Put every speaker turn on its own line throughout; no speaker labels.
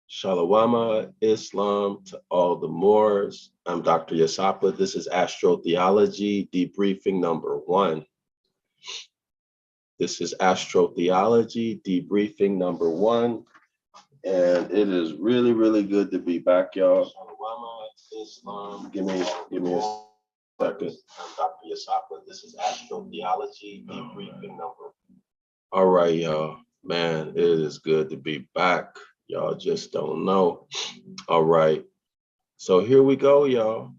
Shalawama, Islam to all the Moors. I'm DrYasapa. This is Astrotheology, Debriefing number 1. This is Astrotheology, Debriefing number 1. And it is really, really good to be back, y'all. Shalawama, Islam. Give me a second. I'm DrYasapa. This is Astrotheology, Debriefing number 1. All right, y'all. Man, it is good to be back. Y'all just don't know. All right. So here we go, y'all.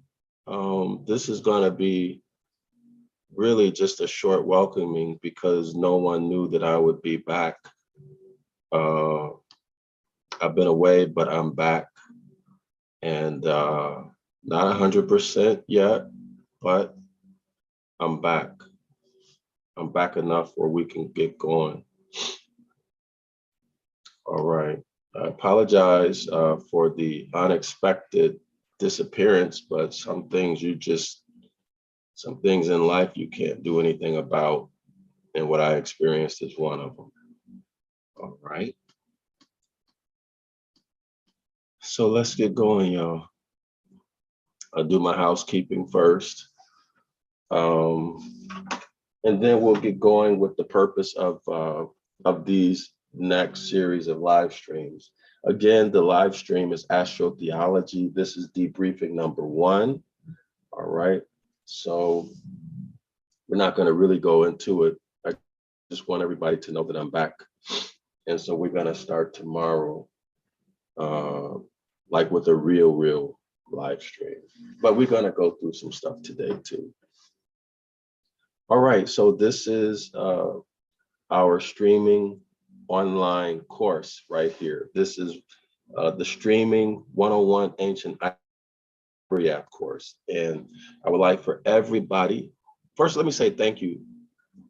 This is going to be really just a short welcoming because no one knew that I would be back. I've been away, but I'm back. And not 100% yet, but I'm back. I'm back enough where we can get going. All right. I apologize for the unexpected disappearance, but some things in life you can't do anything about. And what I experienced is one of them. All right. So let's get going, y'all. I'll do my housekeeping first. And then we'll get going with the purpose of these next series of live streams. Again, the live stream is Astrotheology. This is debriefing number 1. All right. So we're not going to really go into it. I just want everybody to know that I'm back. And so we're going to start tomorrow, like with a real live stream. But we're going to go through some stuff today too. All right. So this is our streaming online course right here. This is the streaming 101 Ancient Ibaryath course. And I would like for everybody, first, let me say thank you.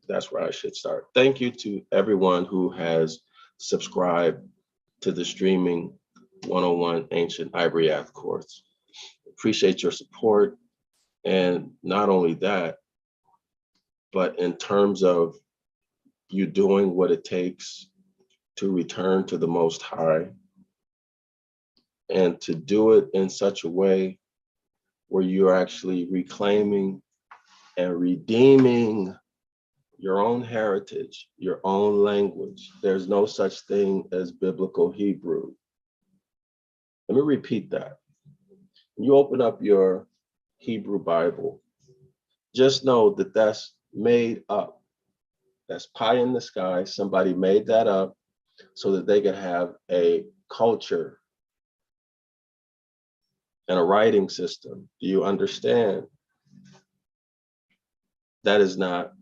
That's where I should start. Thank you to everyone who has subscribed to the streaming 101 Ancient Ibaryath course. Appreciate your support. And not only that, but in terms of you doing what it takes to return to the Most High and to do it in such a way where you're actually reclaiming and redeeming your own heritage, your own language. There's no such thing as biblical Hebrew. Let me repeat that. When you open up your Hebrew Bible, just know that that's made up. That's pie in the sky. Somebody made that up so that they could have a culture and a writing system. Do you understand? That is not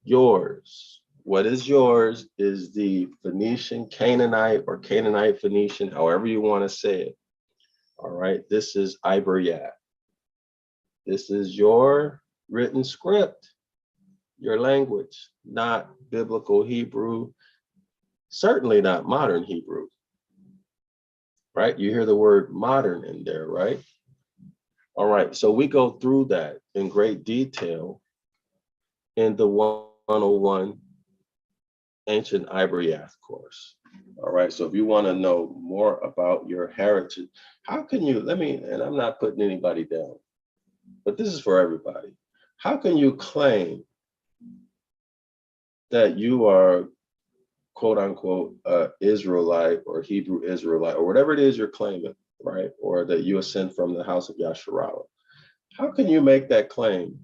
yours. What is yours is the Phoenician, Canaanite, or Canaanite Phoenician, however you want to say it. All right, this is Ibaryath. This is your written script, your language, not biblical Hebrew, certainly not modern Hebrew, right? You hear the word modern in there, right? All right, so we go through that in great detail in the 101 Ancient Ibaryath course. All right, so if you want to know more about your heritage, how can you, and I'm not putting anybody down, but this is for everybody. How can you claim that you are quote unquote Israelite or Hebrew Israelite or whatever it is you're claiming, right? Or that you ascend from the house of Yasharallah? How can you make that claim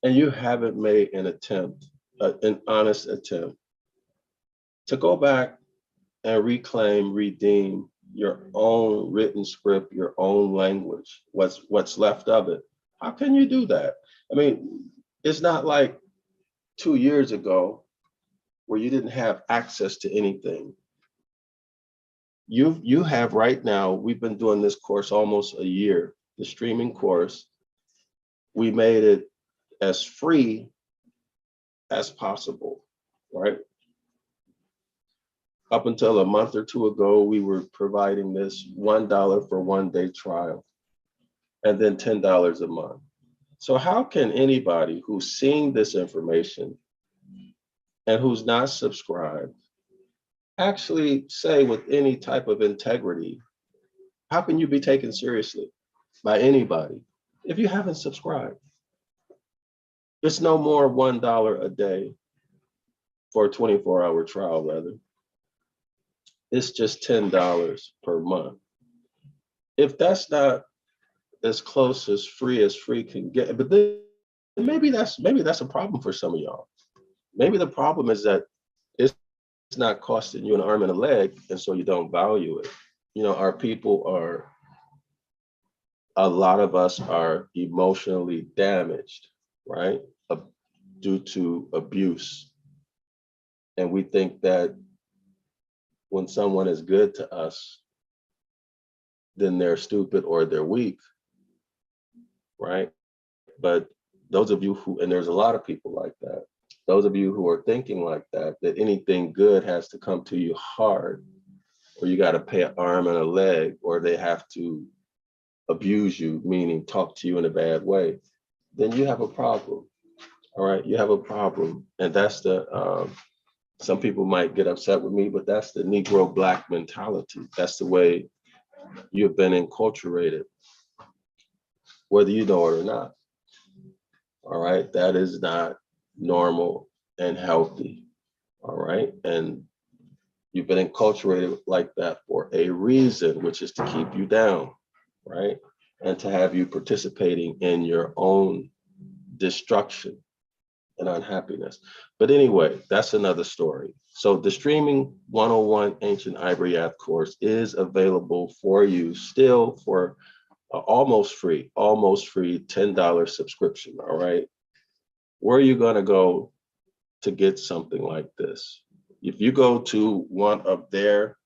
and you haven't made an attempt, an honest attempt to go back and reclaim, redeem your own written script, your own language, what's left of it? How can you do that? I mean, it's not like 2 years ago where you didn't have access to anything. You have right now, we've been doing this course almost a year, the streaming course. We made it as free as possible, right? Up until a month or two ago, we were providing this $1 for 1 day trial and then $10 a month. So how can anybody who's seeing this information and who's not subscribed actually say with any type of integrity, how can you be taken seriously by anybody if you haven't subscribed? It's no more $1 a day for a 24-hour trial, rather. It's just $10 per month. If that's not as close as free can get, but then maybe that's a problem for some of y'all. Maybe the problem is that it's not costing you an arm and a leg, and so you don't value it. You know, a lot of us are emotionally damaged, right? Due to abuse. And we think that when someone is good to us, then they're stupid or they're weak, right? But those of you who, and there's a lot of people like that, those of you who are thinking like that anything good has to come to you hard, or you got to pay an arm and a leg, or they have to abuse you, meaning talk to you in a bad way, then you have a problem. All right, you have a problem. And that's the, some people might get upset with me, but that's the Negro Black mentality. That's the way you've been enculturated, whether you know it or not. All right, that is not normal and healthy. All right, and you've been enculturated like that for a reason, which is to keep you down, right? And to have you participating in your own destruction and unhappiness. But anyway, that's another story. So the Streaming 101 Ancient Ibaryath course is available for you still for almost free $10 subscription. All right. Where are you going to go to get something like this? If you go to one of their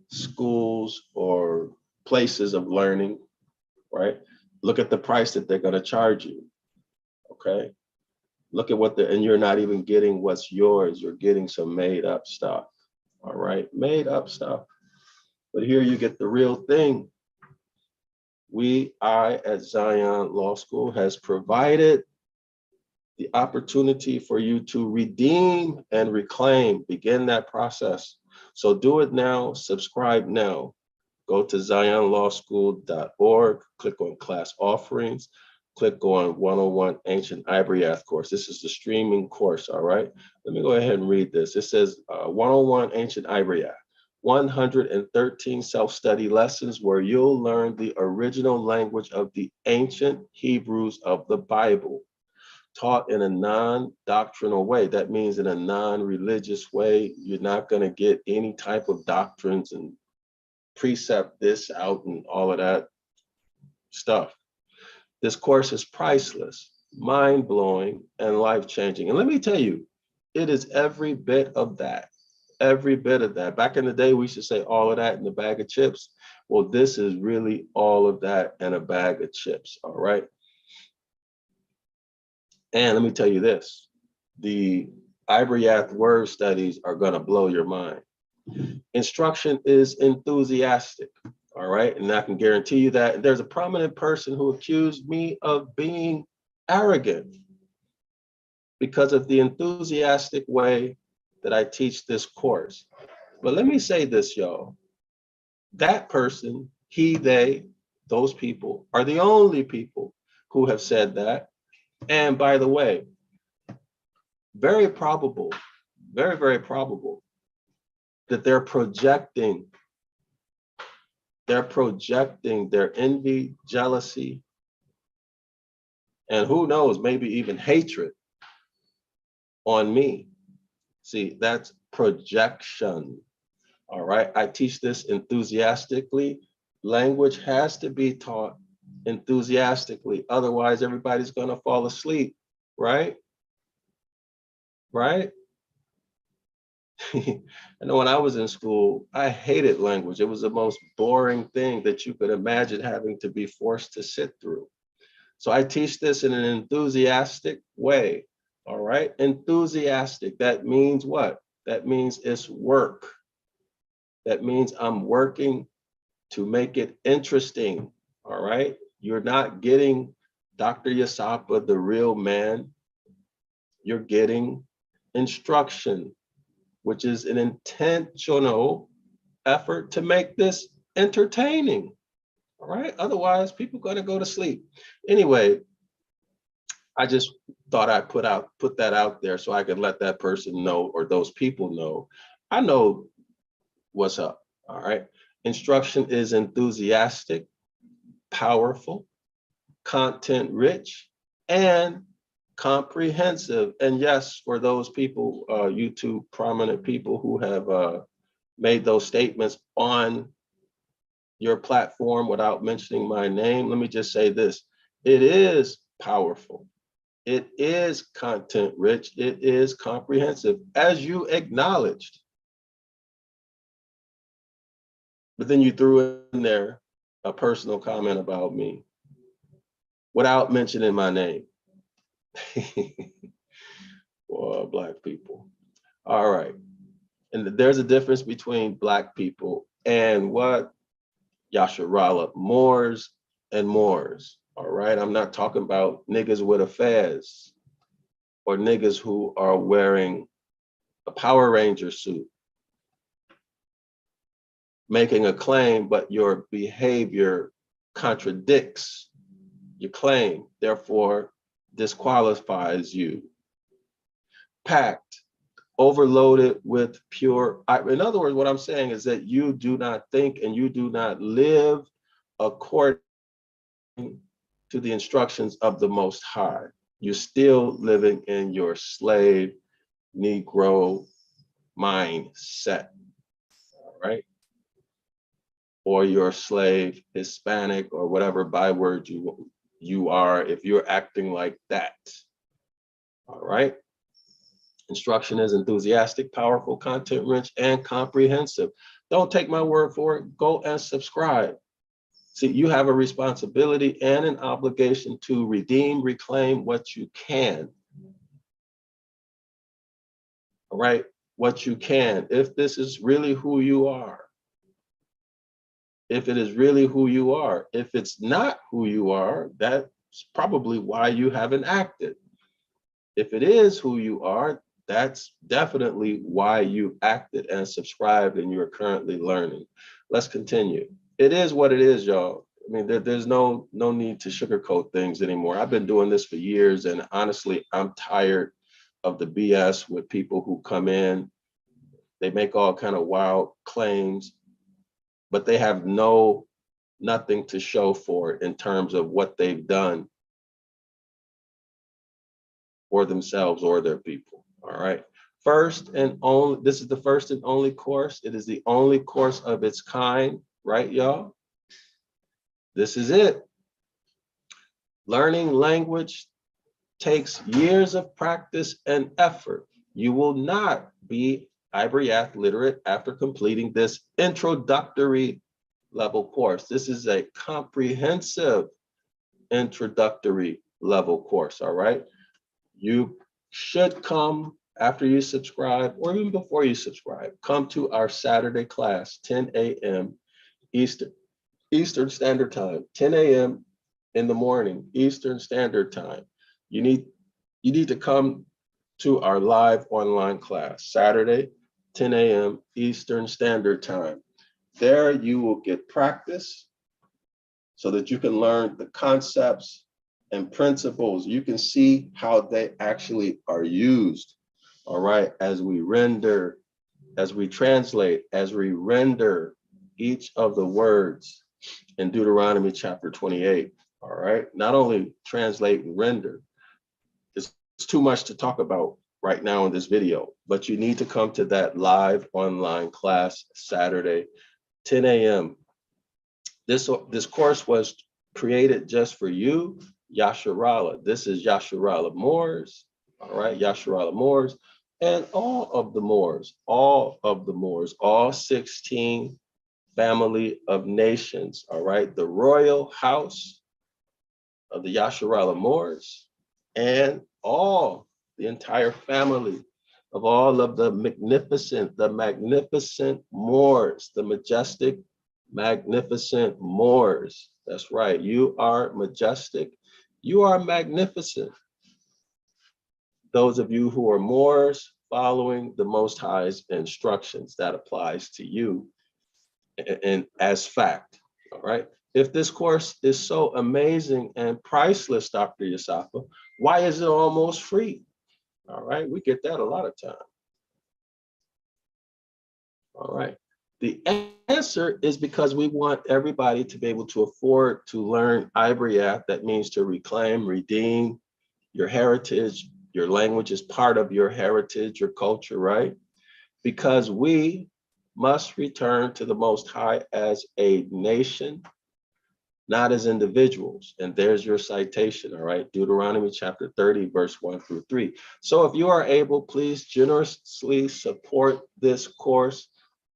schools or places of learning, right? Look at the price that they're going to charge you. Okay. Look at and you're not even getting what's yours. You're getting some made up stuff. All right. Made up stuff. But here you get the real thing. I at Zion Law School has provided the opportunity for you to redeem and reclaim, begin that process. So do it now, subscribe now. Go to zionlawschool.org, click on class offerings, click on 101 Ancient Ibaryath course. This is the streaming course, all right? Let me go ahead and read this. It says 101 Ancient Ibaryath, 113 self-study lessons where you'll learn the original language of the ancient Hebrews of the Bible, taught in a non-doctrinal way. That means in a non-religious way. You're not going to get any type of doctrines and precept this out and all of that stuff. This course is priceless, mind-blowing, and life-changing. And let me tell you, it is every bit of that. Every bit of that. Back in the day, we used to say all of that in a bag of chips. Well, this is really all of that in a bag of chips, all right? And let me tell you this, the Ibaryath word studies are gonna blow your mind. Instruction is enthusiastic, all right? And I can guarantee you that. There's a prominent person who accused me of being arrogant because of the enthusiastic way that I teach this course. But let me say this, y'all. That person, he, they, those people are the only people who have said that. And by the way, very probable, very, very probable that they're projecting their envy, jealousy, and who knows, maybe even hatred on me. See, that's projection. All right, I teach this enthusiastically. Language has to be taught enthusiastically. Otherwise, everybody's going to fall asleep, right? Right? I know when I was in school, I hated language. It was the most boring thing that you could imagine having to be forced to sit through. So I teach this in an enthusiastic way. All right, enthusiastic. That means what? That means it's work. That means I'm working to make it interesting. All right, you're not getting DrYasapa, the real man. You're getting instruction. which is an intentional effort to make this entertaining. All right. Otherwise, people are going to go to sleep. Anyway, I just thought I'd put that out there so I could let that person know, or those people know. I know what's up. All right. Instruction is enthusiastic, powerful, content rich, and comprehensive. And yes, for those people, YouTube prominent people who have made those statements on your platform without mentioning my name, let me just say this: it is powerful, it is content rich, it is comprehensive, as you acknowledged. But then you threw in there a personal comment about me without mentioning my name. Well, Black people. All right. And there's a difference between Black people and what? Yasharala, Moors and Moors. All right. I'm not talking about niggas with a fez or niggas who are wearing a Power Ranger suit, making a claim, but your behavior contradicts your claim, therefore disqualifies you. Packed, overloaded with pure. In other words, what I'm saying is that you do not think and you do not live according to the instructions of the Most High. You're still living in your slave Negro mindset, all right? Or your slave Hispanic or whatever byword you are, if you're acting like that, all right? Instruction is enthusiastic, powerful, content rich, and comprehensive. Don't take my word for it. Go and subscribe. See, you have a responsibility and an obligation to redeem, reclaim what you can. All right, what you can. If this is really who you are. If it is really who you are. If it's not who you are, that's probably why you haven't acted. If it is who you are, that's definitely why you acted and subscribed and you're currently learning. Let's continue. It is what it is, y'all. I mean, there's no need to sugarcoat things anymore. I've been doing this for years, and honestly, I'm tired of the BS with people who come in. They make all kind of wild claims, but they have nothing to show for it in terms of what they've done for themselves or their people. All right. First and only, this is the first and only course. It is the only course of its kind, right, y'all? This is it. Learning language takes years of practice and effort. You will not be Ibaryath literate after completing this introductory level course. This is a comprehensive introductory level course, all right? You should come after you subscribe, or even before you subscribe. Come to our Saturday class, 10 a.m. Eastern Standard Time, 10 a.m. in the morning, Eastern Standard Time. You need to come to our live online class, Saturday, 10 a.m. Eastern Standard Time. There you will get practice so that you can learn the concepts and principles. You can see how they actually are used, all right, as we render, as we translate, as we render each of the words in Deuteronomy chapter 28, all right? Not only translate and render, it's too much to talk about right now in this video, but you need to come to that live online class Saturday, 10 a.m. This course was created just for you, Yasharala. This is Yasharala Moors, all right, Yasharala Moors, and all of the Moors, all 16 family of nations, all right, the royal house of the Yasharala Moors, and all the entire family of all of the magnificent Moors, the majestic, magnificent Moors. That's right, you are majestic, you are magnificent. Those of you who are Moors, following the Most High's instructions. That applies to you and as fact, all right? If this course is so amazing and priceless, DrYasapa, why is it almost free? All right, we get that a lot of time. All right, the answer is because we want everybody to be able to afford to learn Ibaryath. That means to reclaim, redeem your heritage. Your language is part of your heritage, your culture, right? Because we must return to the Most High as a nation, not as individuals. And there's your citation, all right? Deuteronomy Chapter 30, verse 1 through 3. So if you are able, please generously support this course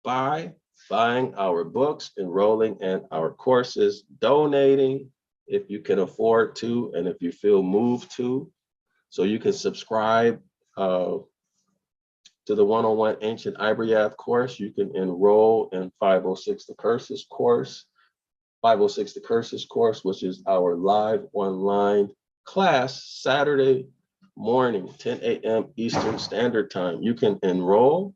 by buying our books, enrolling in our courses, donating if you can afford to, and if you feel moved to. So you can subscribe to the 101 Ancient Ibaryath course. You can enroll in 506 The Curses course. 506 The Curses course, which is our live online class, Saturday morning, 10 a.m. Eastern Standard Time. You can enroll,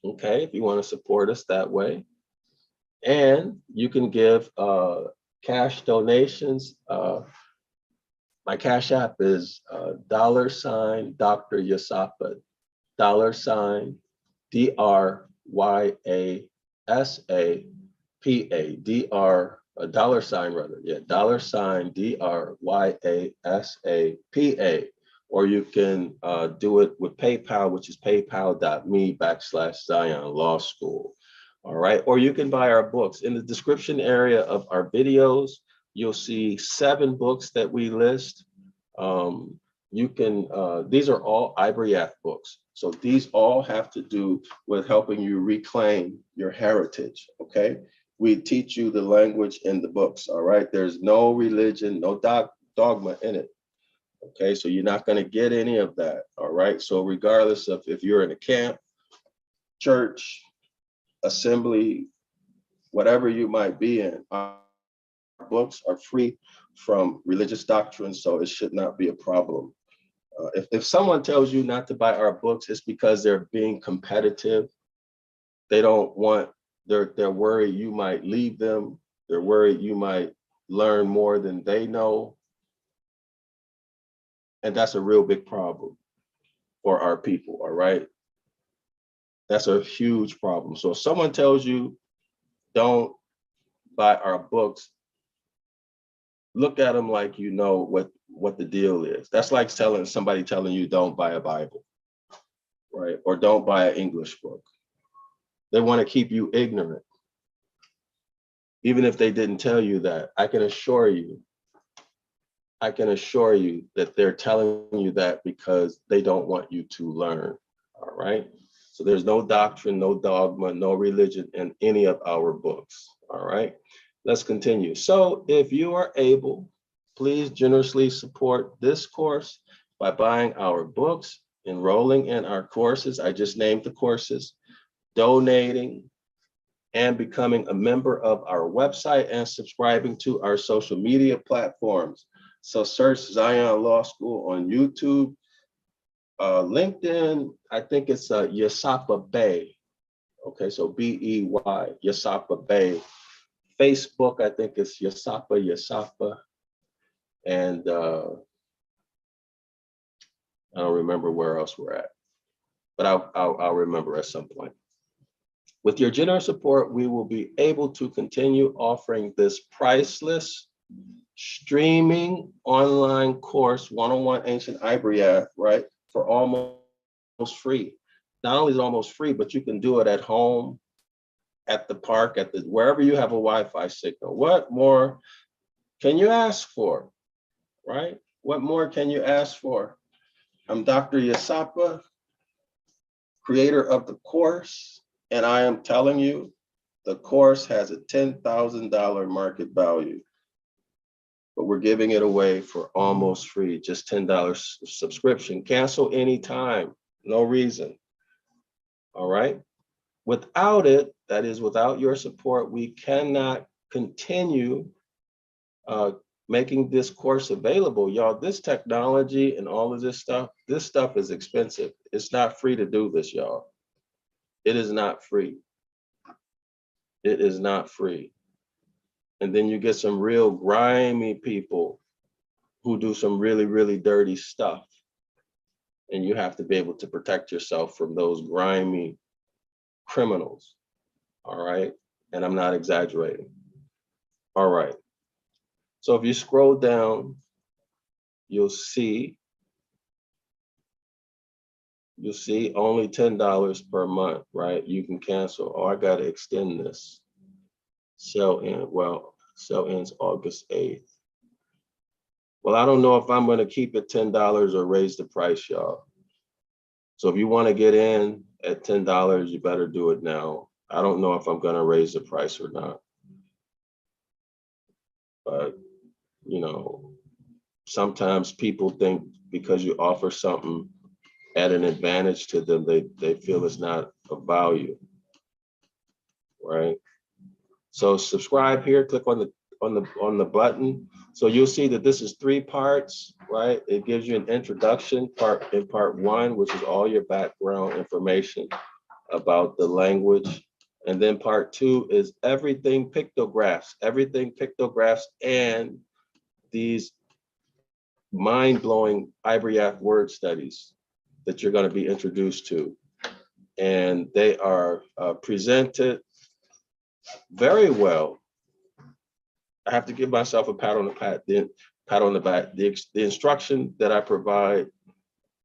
okay, if you want to support us that way. And you can give cash donations. My Cash App is $DrYasapa, $DrYasapa, $DrYasapa, or you can do it with PayPal, which is paypal.me/Zion Law School. All right, or you can buy our books. In the description area of our videos, you'll see 7 books that we list. You can, these are all Ibaryath books. So these all have to do with helping you reclaim your heritage, okay? We teach you the language in the books, all right? There's no religion, no dogma in it, okay? So you're not gonna get any of that, all right? So regardless of if you're in a camp, church, assembly, whatever you might be in, our books are free from religious doctrine, so it should not be a problem. If someone tells you not to buy our books, it's because they're being competitive. They don't want, they're worried you might leave them. They're worried you might learn more than they know. And that's a real big problem for our people, all right? That's a huge problem. So if someone tells you don't buy our books, look at them like you know what the deal is. That's like somebody telling you don't buy a Bible, right? Or don't buy an English book. They want to keep you ignorant. Even if they didn't tell you that, I can assure you that they're telling you that because they don't want you to learn, all right? So there's no doctrine, no dogma, no religion in any of our books, all right? Let's continue. So if you are able, please generously support this course by buying our books, enrolling in our courses. I just named the courses, donating, and becoming a member of our website and subscribing to our social media platforms. So search Zion Law School on YouTube, LinkedIn, I think it's DrYasapa Bay. Okay, so B-E-Y, DrYasapa Bay. Facebook, I think it's DrYasapa. And I don't remember where else we're at, but I'll remember at some point. With your generous support, we will be able to continue offering this priceless streaming online course, 101 Ancient Ibaryath, right? For almost free. Not only is it almost free, but you can do it at home, at the park, wherever you have a Wi-Fi signal. What more can you ask for, right? What more can you ask for? I'm DrYasapa, creator of the course, and I am telling you, the course has a $10,000 market value, but we're giving it away for almost free, just $10 subscription. Cancel anytime, no reason, all right? Without it, that is without your support, we cannot continue making this course available. Y'all, this technology and all of this stuff is expensive. It's not free to do this, y'all. It is not free. It is not free. And then you get some real grimy people who do some really, really dirty stuff. And you have to be able to protect yourself from those grimy criminals. All right. And I'm not exaggerating. All right. So if you scroll down, you'll see only $10 per month, right? You can cancel. Oh, I got to extend this. Sale ends August 8th. Well, I don't know if I'm going to keep it $10 or raise the price, y'all. So if you want to get in at $10, you better do it now. I don't know if I'm going to raise the price or not. But, you know, sometimes people think because you offer something at an advantage to them, they feel it's not of value, right? So subscribe here, click on the button. So you'll see that this is 3 parts, right? It gives you an introduction in part 1, which is all your background information about the language. And then part 2 is everything pictographs and these mind-blowing Ibaryath word studies that you're going to be introduced to. And they are presented very well. I have to give myself a pat on the back. The instruction that I provide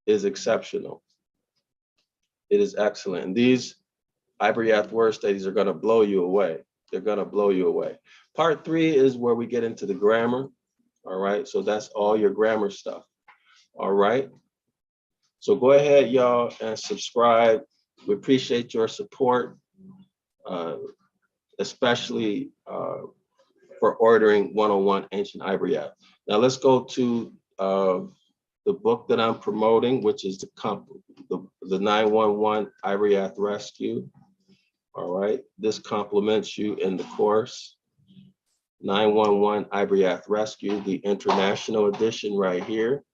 is exceptional. It is excellent. And these Ibaryath word studies are going to blow you away. They're going to blow you away. Part 3 is where we get into the grammar. All right. So that's all your grammar stuff. All right. So go ahead, y'all, and subscribe. We appreciate your support, especially for ordering 101 Ancient Ibaryath. Now let's go to the book that I'm promoting, which is the 911 Ibaryath Rescue. All right, this complements you in the course. 911 Ibaryath Rescue, the international edition right here.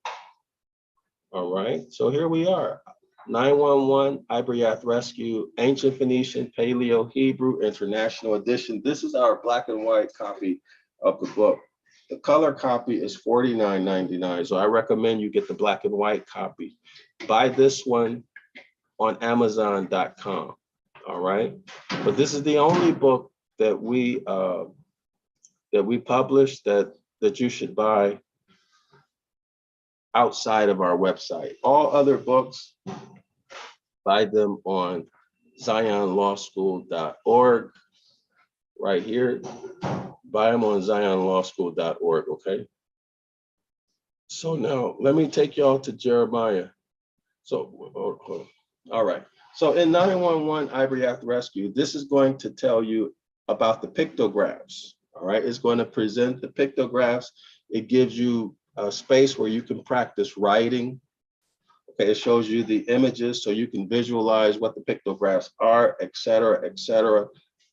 All right, so here we are. 911 Ibaryath Rescue, Ancient Phoenician, Paleo, Hebrew, International Edition. This is our black and white copy of the book. The color copy is $49.99, so I recommend you get the black and white copy. Buy this one on Amazon.com, all right? But this is the only book that we publish that you should buy outside of our website. All other books, buy them on zionlawschool.org right here. Buy them on zionlawschool.org, okay? So now let me take y'all to Jeremiah. So, all right. So in 911 Ibaryath Rescue, this is going to tell you about the pictographs, all right? It's going to present the pictographs. It gives you a space where you can practice writing. Okay, it shows you the images so you can visualize what the pictographs are, et cetera, et cetera.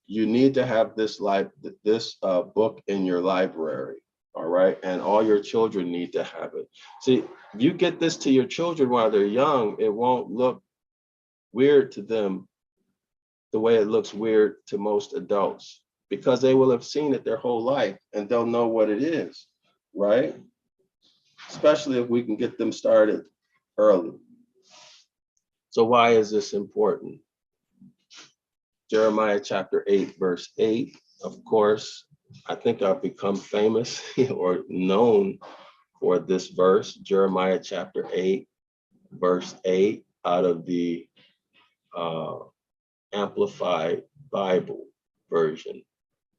You need to have this book in your library, all right? And all your children need to have it. See, if you get this to your children while they're young, it won't look weird to them the way it looks weird to most adults, because they will have seen it their whole life and they'll know what it is, right? Especially if we can get them started early. So why is this important? Jeremiah chapter 8, verse 8, of course, I think I've become famous or known for this verse, Jeremiah chapter 8, verse 8, out of the Amplified Bible version.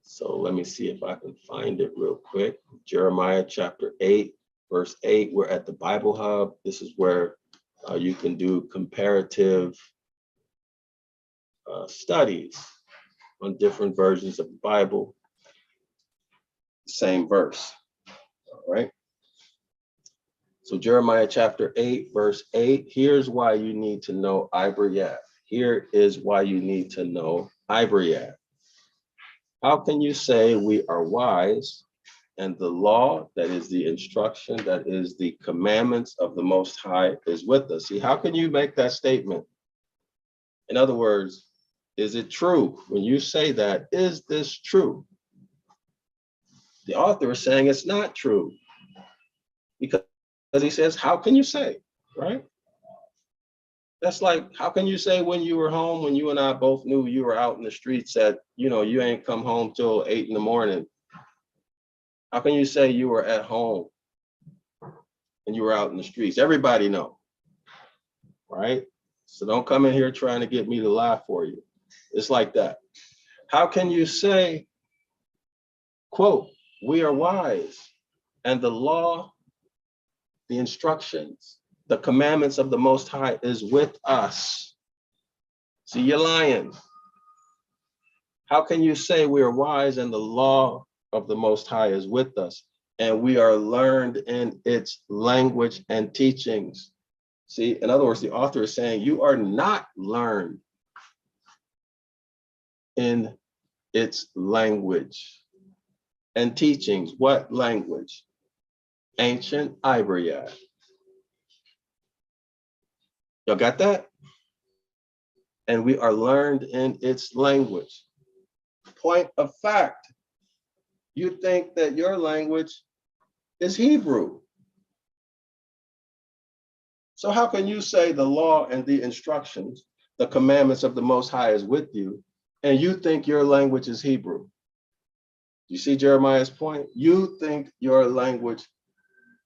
So let me see if I can find it real quick. Jeremiah chapter 8, verse 8, we're at the Bible Hub. This is where you can do comparative studies on different versions of the Bible. Same verse, all right? So Jeremiah chapter 8, verse 8, here's why you need to know Ibaryath. Here is why you need to know Ibaryath. How can you say we are wise and the law, that is the instruction, that is the commandments of the Most High, is with us. See, how can you make that statement? In other words, is it true? When you say that, is this true? The author is saying it's not true, because he says, how can you say, right? That's like, how can you say when you were home, when you and I both knew you were out in the streets that, you ain't come home till 8 in the morning? How can you say you were at home and you were out in the streets? Everybody know, right? So don't come in here trying to get me to lie for you. It's like that. How can you say, quote, we are wise, and the law, the instructions, the commandments of the Most High is with us? See, you're lying. How can you say we are wise and the law of the Most High is with us, and we are learned in its language and teachings? See, in other words, the author is saying you are not learned in its language and teachings. What language? Ancient Ibaryath. Y'all got that? And we are learned in its language. Point of fact, you think that your language is Hebrew. So how can you say the law and the instructions, the commandments of the Most High is with you, and you think your language is Hebrew? You see Jeremiah's point? You think your language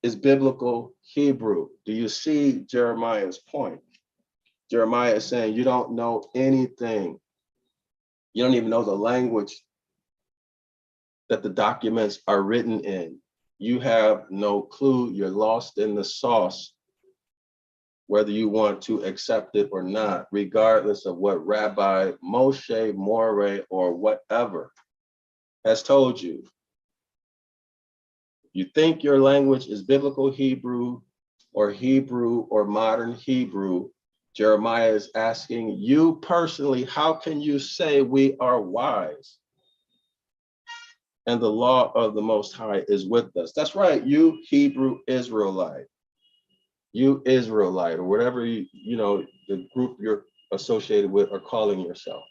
is biblical Hebrew. Do you see Jeremiah's point? Jeremiah is saying you don't know anything. You don't even know the language that the documents are written in. You have no clue. You're lost in the sauce, whether you want to accept it or not, regardless of what Rabbi Moshe, Moreh, or whatever has told you. You think your language is biblical Hebrew or modern Hebrew. Jeremiah is asking you personally, how can you say we are wise and the law of the Most High is with us? That's right, you Hebrew Israelite. You Israelite, or whatever the group you're associated with are calling yourself.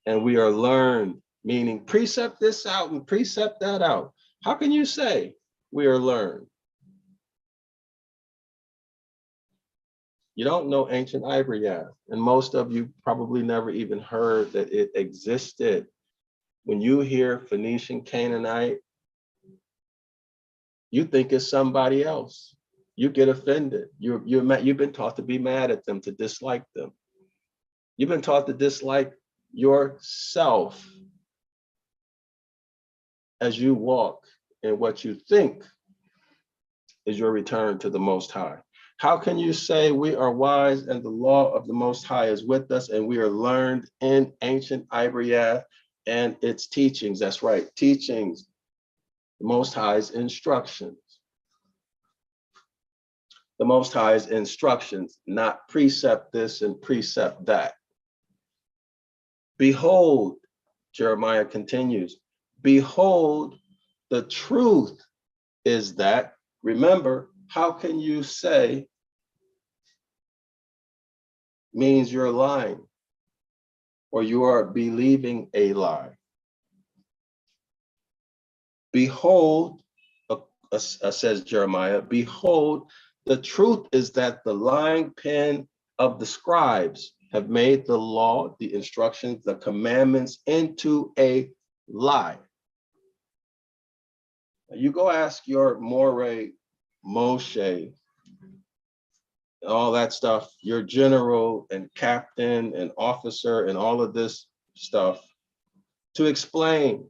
And we are learned, meaning precept this out and precept that out. How can you say we are learned? You don't know Ancient Ibaryath, and most of you probably never even heard that it existed. When you hear Phoenician, Canaanite, you think it's somebody else. You get offended. You've been taught to be mad at them, to dislike them. You've been taught to dislike yourself as you walk in what you think is your return to the Most High. How can you say we are wise and the law of the Most High is with us and we are learned in Ancient Ibaryath and its teachings? That's right, teachings, the Most High's instructions. The Most High's instructions, not precept this and precept that. Behold, Jeremiah continues, behold, the truth is that, remember, how can you say means you're lying or you are believing a lie? Behold, says Jeremiah, behold, the truth is that the lying pen of the scribes have made the law, the instructions, the commandments into a lie. You go ask your Moreh, Moshe, all that stuff, your general and captain and officer and all of this stuff, to explain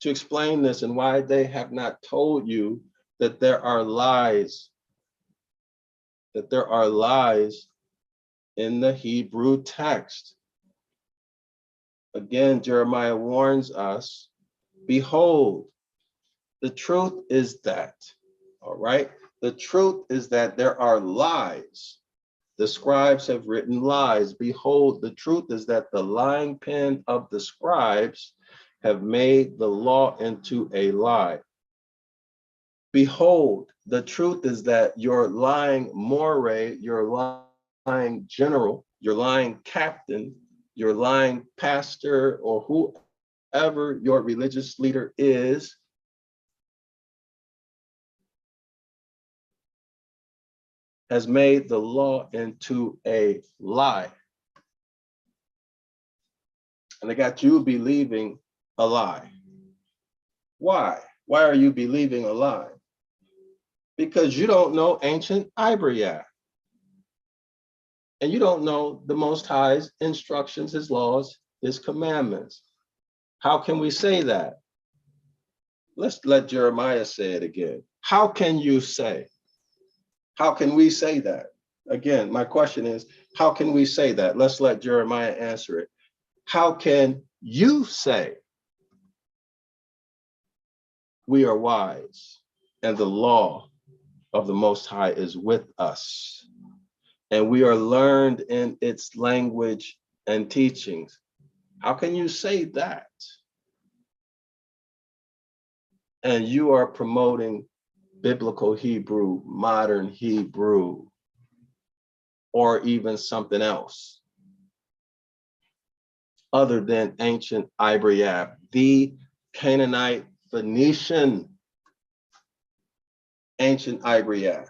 this and why they have not told you that there are lies, in the Hebrew text. Again, Jeremiah warns us, behold, the truth is that, all right? The truth is that there are lies. The scribes have written lies. Behold, the truth is that the lying pen of the scribes have made the law into a lie. Behold, the truth is that your lying moray, your lying general, your lying captain, your lying pastor, or whoever your religious leader is, has made the law into a lie. And they got you believing a lie. Why? Why are you believing a lie? Because you don't know Ancient Ibaryath. And you don't know the Most High's instructions, his laws, his commandments. How can we say that? Let's let Jeremiah say it again. How can you say? How can we say that? Again, my question is, how can we say that? Let's let Jeremiah answer it. How can you say we are wise and the law of the Most High is with us and we are learned in its language and teachings? How can you say that? And you are promoting biblical Hebrew, modern Hebrew, or even something else other than Ancient Ibaryath, the Canaanite Phoenician Ancient Ibaryath.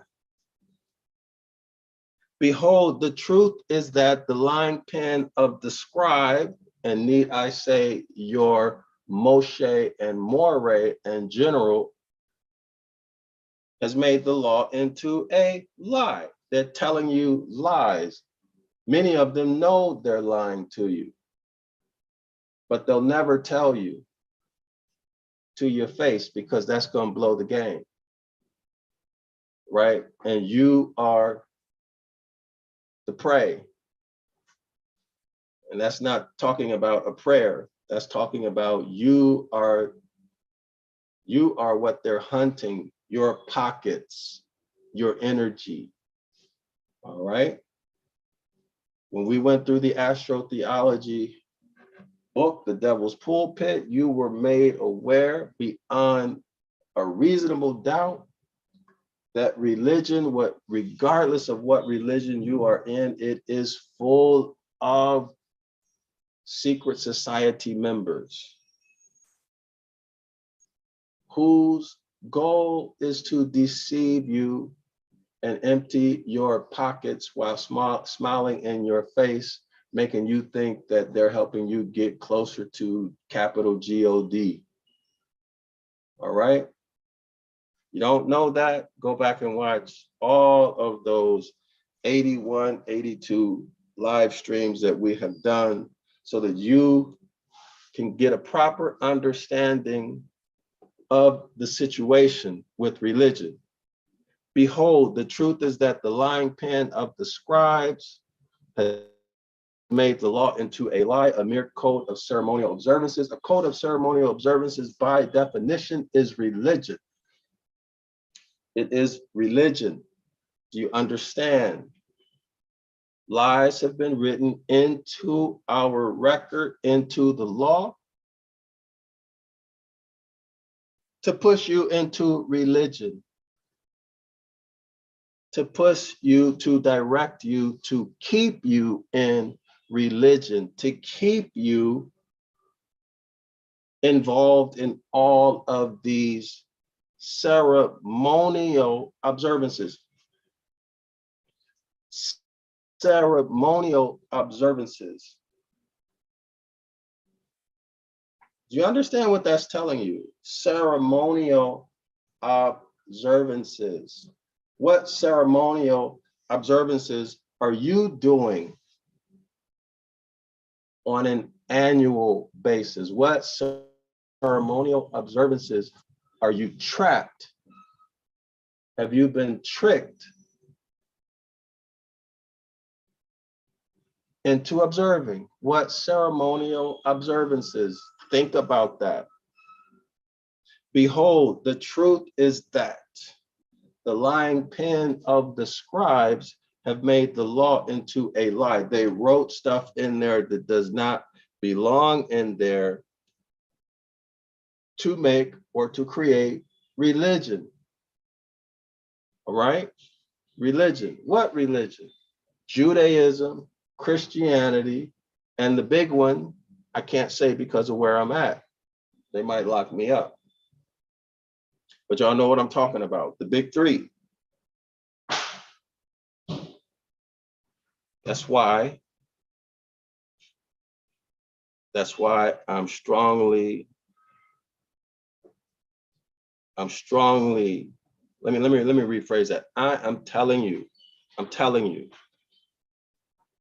Behold, the truth is that the lying pen of the scribe, and need I say your Moshe and Moray and general, has made the law into a lie. They're telling you lies. Many of them know they're lying to you, but they'll never tell you to your face because that's going to blow the game, right? And you are the prey. And that's not talking about a prayer. That's talking about you are what they're hunting, your pockets, your energy. All right. When we went through the Astrotheology book, The Devil's Pulpit, you were made aware beyond a reasonable doubt that religion, regardless of what religion you are in, it is full of secret society members whose goal is to deceive you and empty your pockets while smiling in your face, making you think that they're helping you get closer to capital G-O-D. All right? You don't know that? Go back and watch all of those 81, 82 live streams that we have done so that you can get a proper understanding of the situation with religion. Behold, the truth is that the lying pen of the scribes has made the law into a lie, a mere code of ceremonial observances. A code of ceremonial observances, by definition, is religion. It is religion. Do you understand? Lies have been written into our record, into the law, to push you into religion, to push you, to direct you, to keep you in religion, to keep you involved in all of these ceremonial observances. Ceremonial observances. Do you understand what that's telling you? Ceremonial observances. What ceremonial observances are you doing on an annual basis? What ceremonial observances are you trapped? Have you been tricked into observing? What ceremonial observances? Think about that. Behold, the truth is that the lying pen of the scribes have made the law into a lie. They wrote stuff in there that does not belong in there to make or to create religion. All right? Religion. What religion? Judaism, Christianity, and the big one, I can't say because of where I'm at. They might lock me up. But y'all know what I'm talking about. The big three. That's why I'm strongly, let me rephrase that. I'm telling you,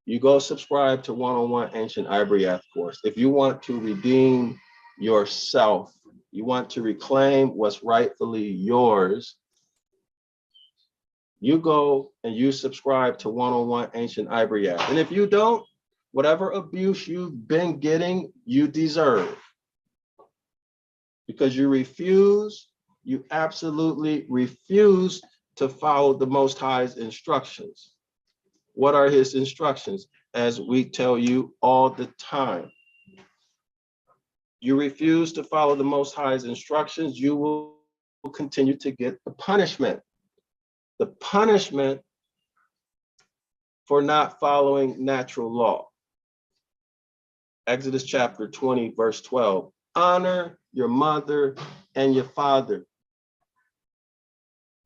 you go subscribe to 101 Ancient Ibaryath course. If you want to redeem yourself, you want to reclaim what's rightfully yours, you go and you subscribe to 101 Ancient Ibaryath. And if you don't, whatever abuse you've been getting, you deserve. Because you absolutely refuse to follow the Most High's instructions. What are his instructions? As we tell you all the time. You refuse to follow the Most High's instructions, you will continue to get the punishment. The punishment for not following natural law. Exodus chapter 20, verse 12. Honor your mother and your father,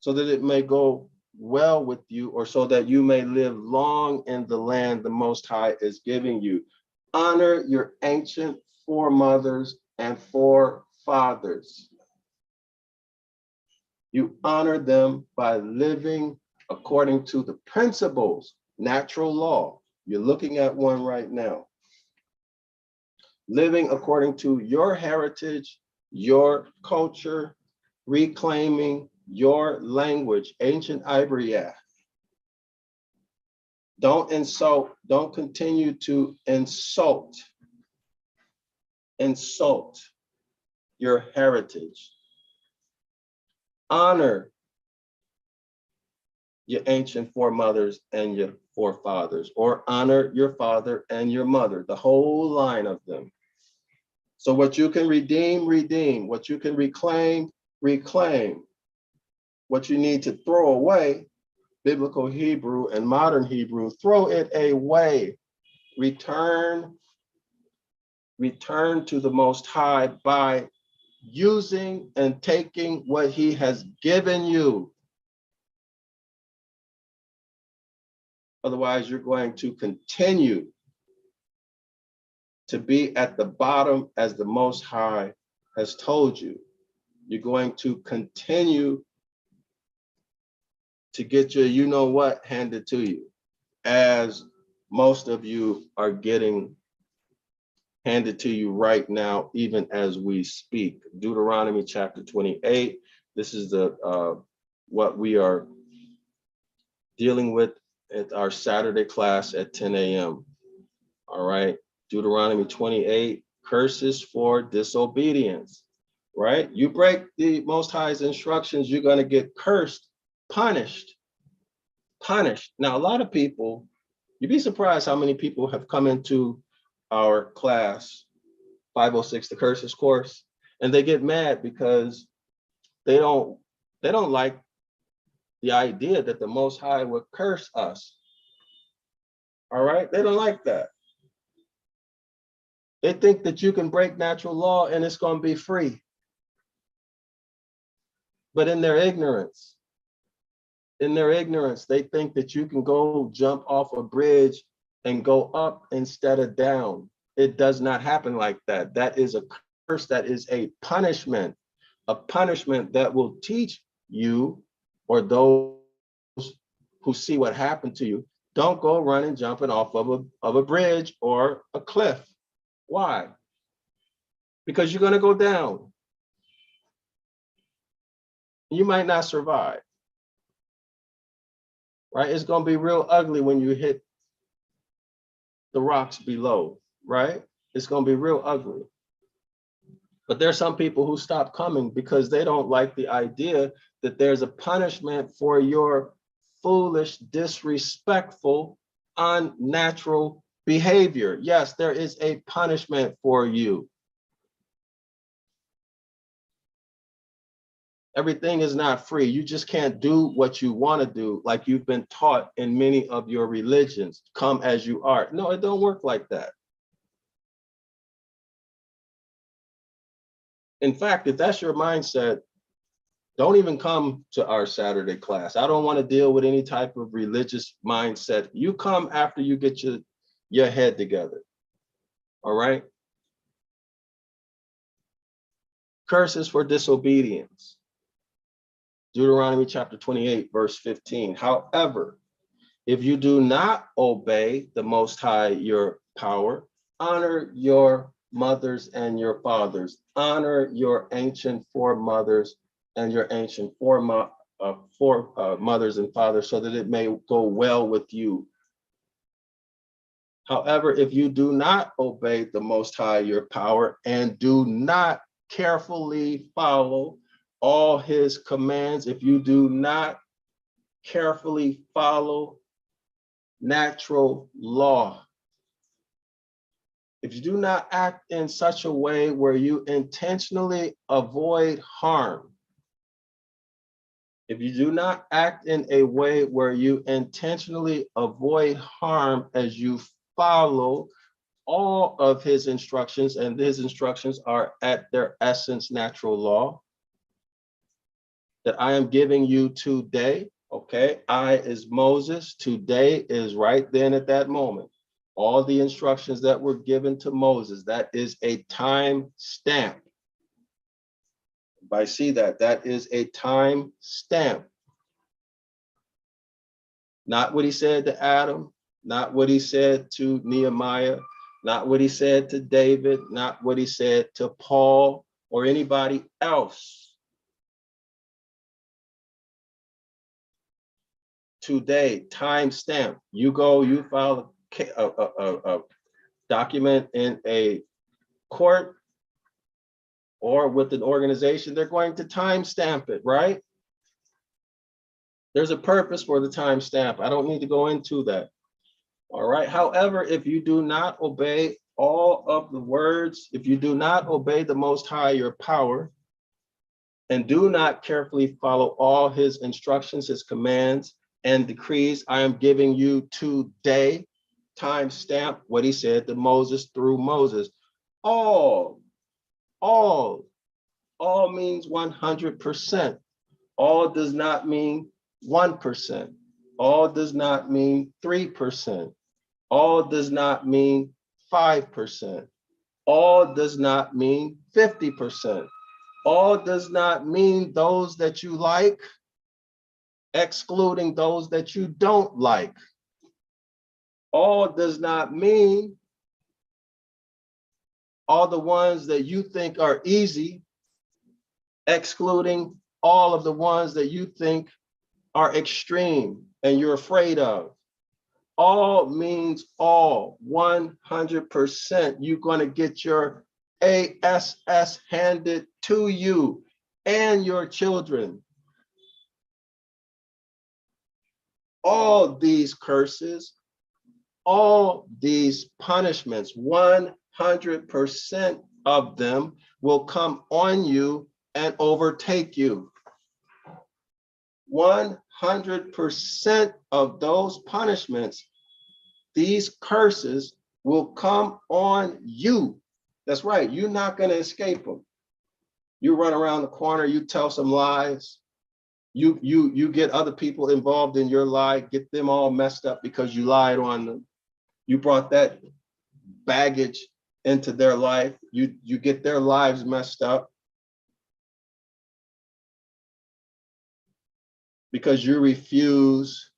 so that it may go well with you, or so that you may live long in the land the Most High is giving you. Honor your ancient foremothers and forefathers. You honor them by living according to the principles, natural law. You're looking at one right now. Living according to your heritage, your culture, reclaiming your language, Ancient Ibaryath. Don't insult, don't continue to insult your heritage. Honor your ancient foremothers and your forefathers, or honor your father and your mother, the whole line of them. So what you can redeem, redeem. What you can reclaim, reclaim. What you need to throw away, biblical Hebrew and modern Hebrew, throw it away. Return to the Most High by using and taking what he has given you. Otherwise, you're going to continue to be at the bottom as the Most High has told you. You're going to continue to get your you know what handed to you, as most of you are getting handed to you right now, even as we speak. Deuteronomy chapter 28. This is the what we are dealing with at our Saturday class at 10 a.m. All right. Deuteronomy 28, curses for disobedience, right? You break the Most High's instructions, you're going to get cursed, punished. Now, a lot of people, you'd be surprised how many people have come into our class, 506, the curses course, and they get mad because they don't like the idea that the Most High would curse us. All right, they don't like that. They think that you can break natural law and it's going to be free. But in their ignorance, they think that you can go jump off a bridge and go up instead of down. It does not happen like that. That is a curse. That is a punishment that will teach you, or those who see what happened to you, don't go running, jumping off of a bridge or a cliff. Why? Because you're going to go down. You might not survive. Right? It's going to be real ugly when you hit the rocks below, right? It's going to be real ugly. But there's some people who stop coming because they don't like the idea that there's a punishment for your foolish, disrespectful, unnatural behavior. Yes, there is a punishment for you. Everything is not free. You just can't do what you want to do like you've been taught in many of your religions. Come as you are. No, it don't work like that. In fact, if that's your mindset, don't even come to our Saturday class. I don't want to deal with any type of religious mindset. You come after you get your head together. All right? Curses for disobedience. Deuteronomy chapter 28, verse 15. However, if you do not obey the Most High, your power, honor your mothers and your fathers, honor your ancient foremothers and your ancient mothers and fathers, so that it may go well with you. However, if you do not obey the Most High, your power, and do not carefully follow all his commands, if you do not carefully follow natural law, if you do not act in such a way where you intentionally avoid harm, if you do not act in a way where you intentionally avoid harm as you follow all of his instructions, and his instructions are at their essence natural law, that I am giving you today, okay? I is Moses, today is right then at that moment. All the instructions that were given to Moses, that is a time stamp. If I see that, that is a time stamp. Not what he said to Adam, not what he said to Nehemiah, not what he said to David, not what he said to Paul or anybody else. Today, time stamp. You go, you file a document in a court or with an organization, they're going to time stamp it, right? There's a purpose for the time stamp. I don't need to go into that. All right. However, if you do not obey all of the words, if you do not obey the Most High, your power, and do not carefully follow all his instructions, his commands and decrees I am giving you today, time stamp what he said to Moses through Moses. All means 100%. All does not mean 1%. All does not mean 3%. All does not mean 5%. All does not mean 50%. All does not mean those that you like, excluding those that you don't like. All does not mean all the ones that you think are easy, excluding all of the ones that you think are extreme and you're afraid of. All means all, 100%. You're going to get your ASS handed to you and your children. All these curses, all these punishments, 100% of them will come on you and overtake you. 100% of those punishments, these curses will come on you. That's right, you're not going to escape them. You run around the corner, you tell some lies, you get other people involved in your lie, get them all messed up because you lied on them. You brought that baggage into their life. You get their lives messed up because you refuse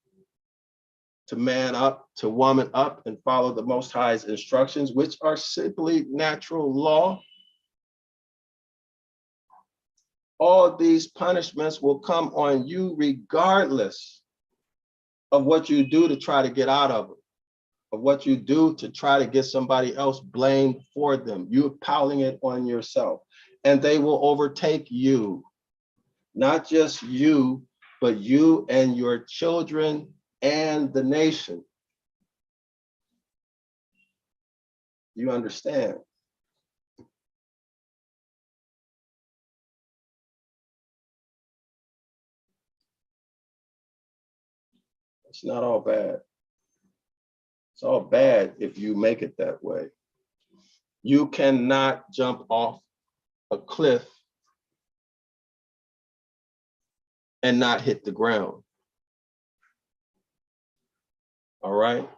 to man up, to woman up, and follow the Most High's instructions, which are simply natural law. All these punishments will come on you regardless of what you do to try to get out of it, of what you do to try to get somebody else blamed for them. You're piling it on yourself, and they will overtake you. Not just you, but you and your children and the nation. You understand? It's not all bad. It's all bad if you make it that way. You cannot jump off a cliff and not hit the ground. All right?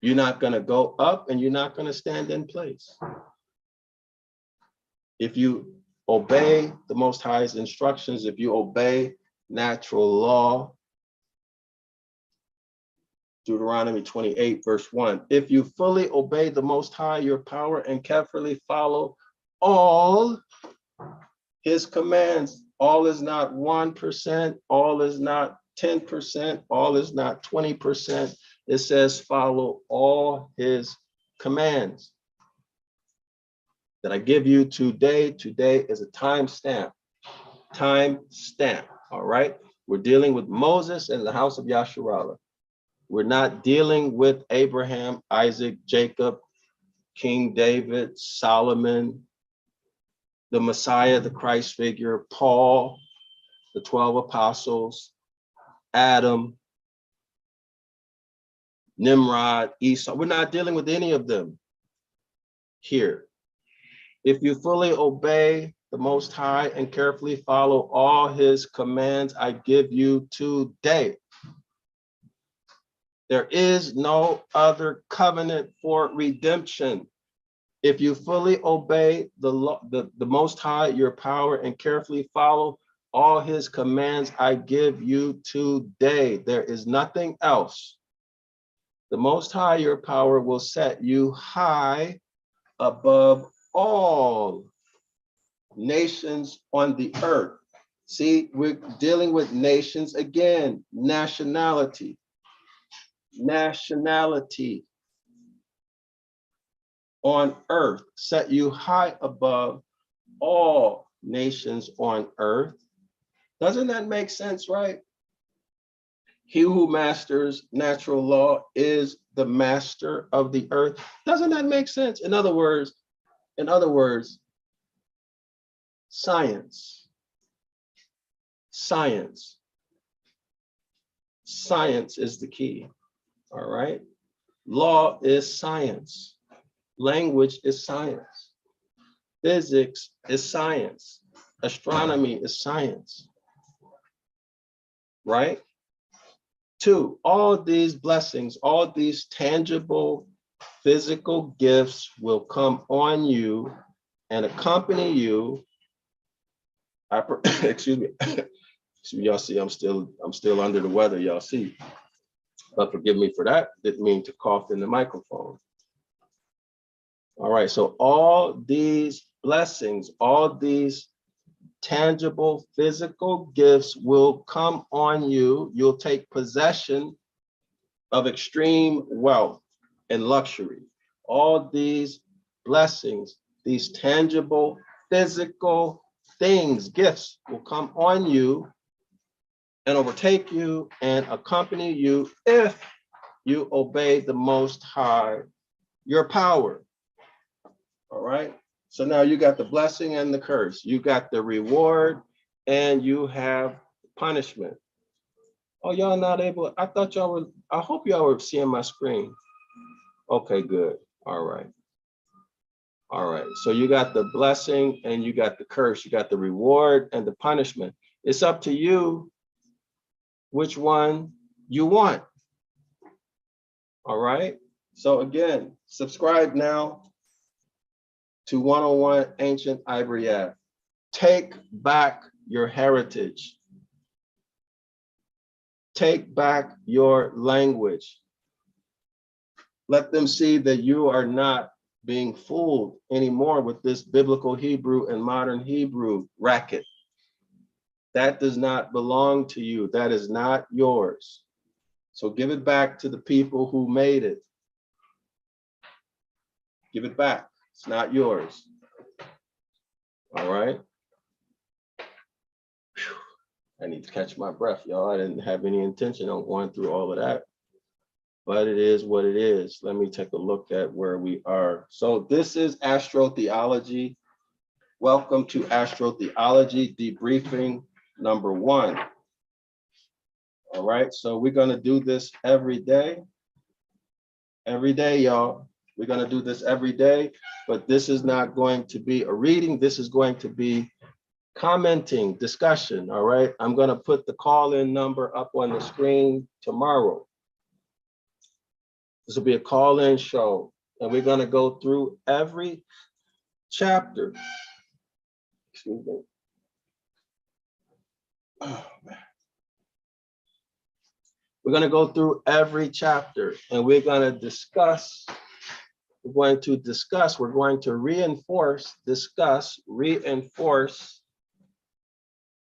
You're not going to go up and you're not going to stand in place. If you obey the Most High's instructions, if you obey natural law, Deuteronomy 28, verse 1, if you fully obey the Most High, your power, and carefully follow all his commands, all is not 1%, all is not 10%, all is not 20%. It says follow all his commands that I give you today. Today is a time stamp. Time stamp. All right. We're dealing with Moses and the house of Yasharallah. We're not dealing with Abraham, Isaac, Jacob, King David, Solomon, the Messiah, the Christ figure, Paul, the 12 apostles, Adam, Nimrod, Esau. We're not dealing with any of them here. If you fully obey the Most High and carefully follow all his commands I give you today, there is no other covenant for redemption. If you fully obey the Most High, your power, and carefully follow all his commands I give you today, there is nothing else. The Most High, your power, will set you high above all nations on the earth. See, we're dealing with nations again, nationality. Nationality on earth, set you high above all nations on earth. Doesn't that make sense, right? He who masters natural law is the master of the earth. Doesn't that make sense? In other words, science is the key. All right. Law is science. Language is science. Physics is science. Astronomy is science. Right? 2, all these blessings, all these tangible physical gifts will come on you and accompany you. Excuse me. Y'all see, I'm still under the weather, y'all see. But forgive me for that. Didn't mean to cough in the microphone. All right, so all these blessings, all these tangible physical gifts will come on you. You'll take possession of extreme wealth and luxury. All these blessings, these tangible physical things, gifts will come on you and overtake you and accompany you if you obey the Most High, your power. All right. So now you got the blessing and the curse. You got the reward and you have punishment. Oh, y'all not able. I thought y'all were, I hope y'all were seeing my screen. Okay, good. All right. All right. So you got the blessing and you got the curse. You got the reward and the punishment. It's up to you which one you want. All right. So again, subscribe now to 101 Ancient Ibaryath. Take back your heritage. Take back your language. Let them see that you are not being fooled anymore with this biblical Hebrew and modern Hebrew racket. That does not belong to you. That is not yours. So give it back to the people who made it. Give it back. It's not yours. All right. Whew. I need to catch my breath, y'all. I didn't have any intention on going through all of that, but it is what it is. Let me take a look at where we are. So this is Astrotheology. Welcome to Astrotheology Debriefing number 1. All right, so we're gonna do this every day. Every day, y'all. We're gonna do this every day, but this is not going to be a reading. This is going to be commenting, discussion, all right? I'm gonna put the call-in number up on the screen tomorrow. This will be a call-in show, and we're gonna go through every chapter. Excuse me. Oh, man. We're gonna go through every chapter, and we're gonna discuss. We're going to reinforce, discuss, reinforce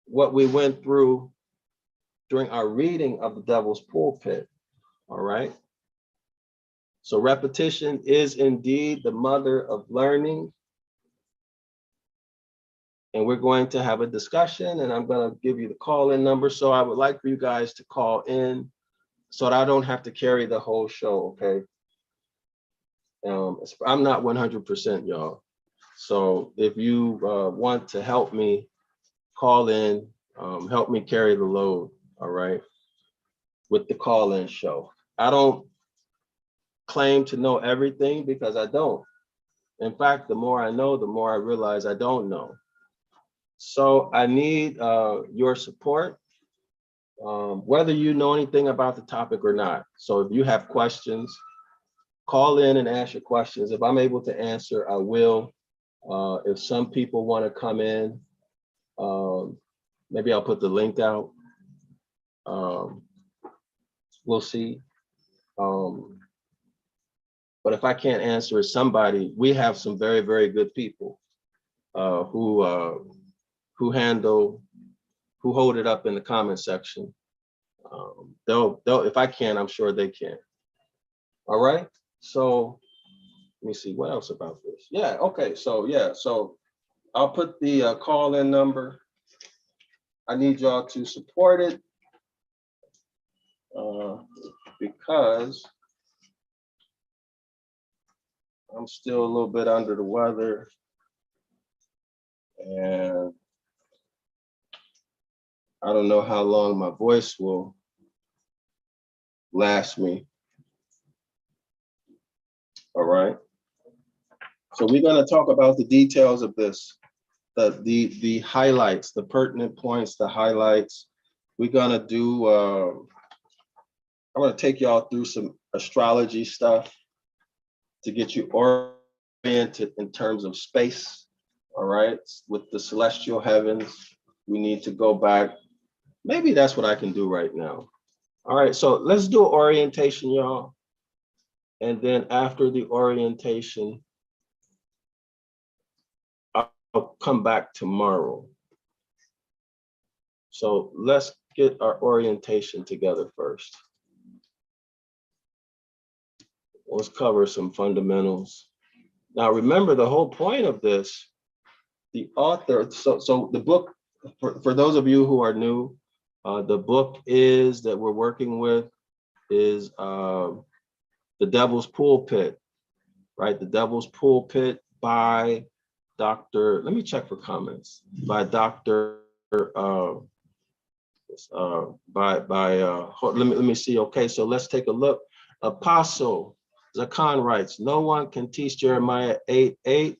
what we went through during our reading of the Devil's Pulpit, all right? So repetition is indeed the mother of learning. And we're going to have a discussion, and I'm gonna give you the call-in number. So I would like for you guys to call in so that I don't have to carry the whole show, okay? I'm not 100%, y'all. So if you want to help me, call in, help me carry the load, all right, with the call-in show. I don't claim to know everything because I don't. In fact, the more I know, the more I realize I don't know. So I need your support, whether you know anything about the topic or not. So if you have questions, call in and ask your questions. If I'm able to answer, I will. If some people want to come in, maybe I'll put the link out. We'll see. But if I can't answer it, somebody, we have some very, very good people who hold it up in the comment section. They'll, if I can, I'm sure they can. All right. So let me see what else about this. Yeah. Okay. So yeah. So I'll put the call-in number. I need y'all to support it because I'm still a little bit under the weather, and I don't know how long my voice will last me. All right. So we're going to talk about the details of this, the highlights, the pertinent points, the highlights. We're going to do, I'm going to take y'all through some astrology stuff to get you oriented in terms of space. All right. With the celestial heavens, we need to go back. Maybe that's what I can do right now. All right. So let's do an orientation, y'all. And then after the orientation, I'll come back tomorrow. So let's get our orientation together first. Let's cover some fundamentals. Now, remember the whole point of this, the author, so the book, for those of you who are new, the book is that we're working with is The Devil's Pulpit, right? The Devil's Pulpit by Dr. Let me check for comments. By Dr. Let me see. Okay, so let's take a look. Apostle Zakan writes, no one can teach Jeremiah 8:8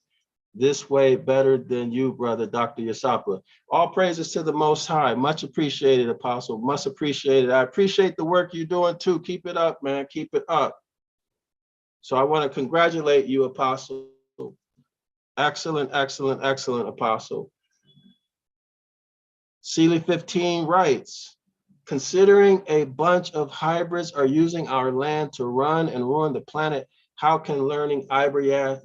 this way better than you, brother Dr. Yasapa. All praises to the Most High. Much appreciated, Apostle. Much appreciated. I appreciate the work you're doing too. Keep it up, man. Keep it up. So I want to congratulate you, Apostle. Excellent, excellent, excellent, Apostle. Sealy 15 writes, considering a bunch of hybrids are using our land to run and ruin the planet, how can learning Ibaryath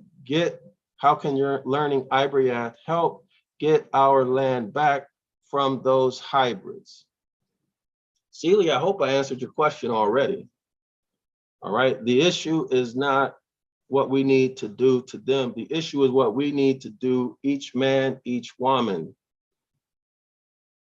help get our land back from those hybrids? Sealy, I hope I answered your question already. All right, the issue is not what we need to do to them. The issue is what we need to do, each man, each woman,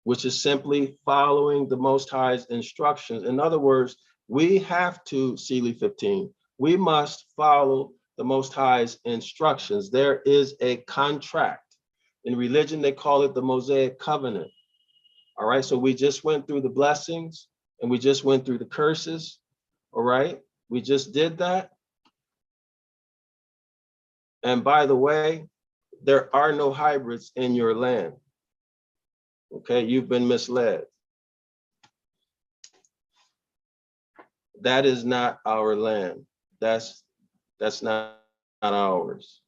which is simply following the Most High's instructions. In other words, we have to, Sealy 15, we must follow the Most High's instructions. There is a contract. In religion, they call it the Mosaic Covenant. All right, so we just went through the blessings. And we just went through the curses, all right? We just did that. And by the way, there are no hybrids in your land. Okay, you've been misled. That is not our land. That's not ours.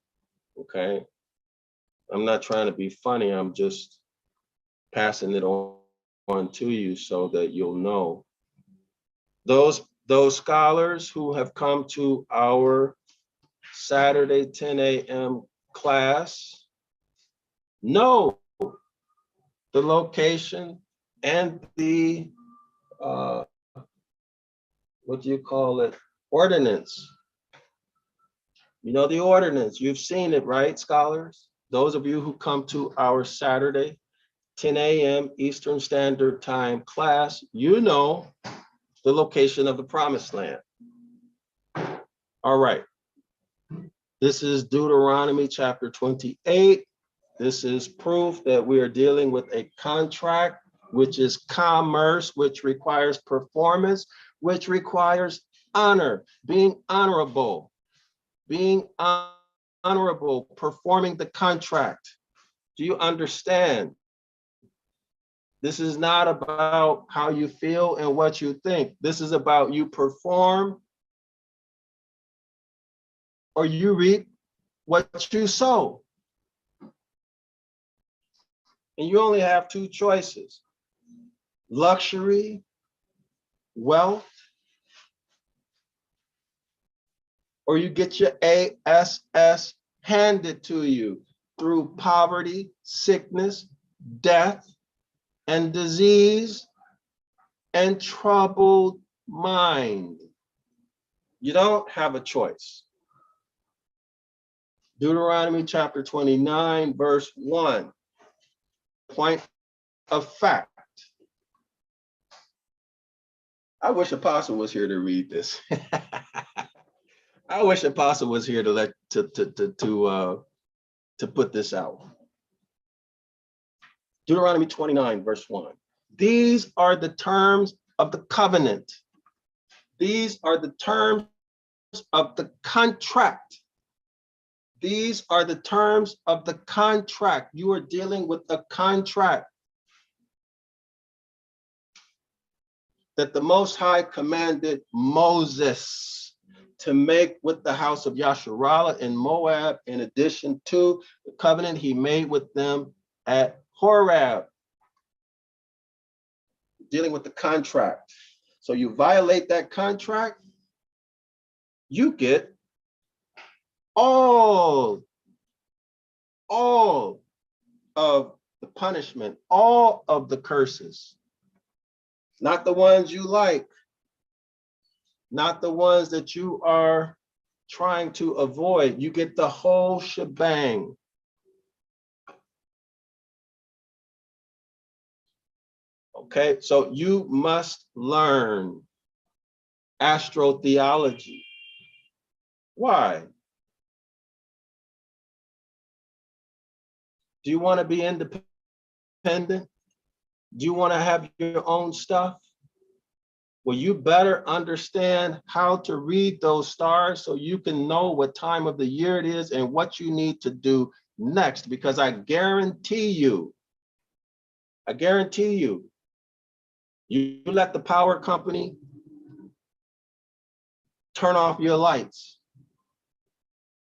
Okay. I'm not trying to be funny. I'm just passing it on to you so that you'll know. Those scholars who have come to our Saturday 10 a.m. class know the location and the what do you call it? Ordinance. You know the ordinance. You've seen it, right, scholars? Those of you who come to our Saturday 10 a.m. Eastern Standard Time class, you know the location of the promised land. All right. This is Deuteronomy chapter 28. This is proof that we are dealing with a contract, which is commerce, which requires performance, which requires honor, being honorable, performing the contract. Do you understand? This is not about how you feel and what you think. This is about you perform or you reap what you sow. And you only have two choices: luxury, wealth, or you get your ASS handed to you through poverty, sickness, death, and disease, and troubled mind. You don't have a choice. Deuteronomy chapter 29, verse 1. Point of fact. I wish Apostle was here to read this. I wish Apostle was here to put this out. Deuteronomy 29, verse 1. These are the terms of the covenant. These are the terms of the contract. These are the terms of the contract. You are dealing with a contract that the Most High commanded Moses to make with the house of Yasharallah in Moab, in addition to the covenant he made with them at Horeb. Dealing with the contract. So you violate that contract, you get all of the punishment, all of the curses. Not the ones you like, not the ones that you are trying to avoid. You get the whole shebang. Okay, so you must learn astrotheology. Why? Do you want to be independent? Do you want to have your own stuff? Well, you better understand how to read those stars so you can know what time of the year it is and what you need to do next, because I guarantee you, you let the power company turn off your lights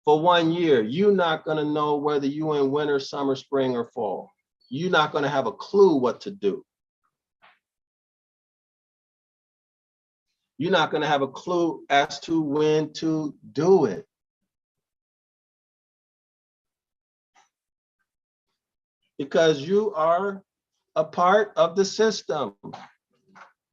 for 1 year, you're not going to know whether you're in winter, summer, spring, or fall. You're not going to have a clue what to do. You're not going to have a clue as to when to do it. Because you are a part of the system.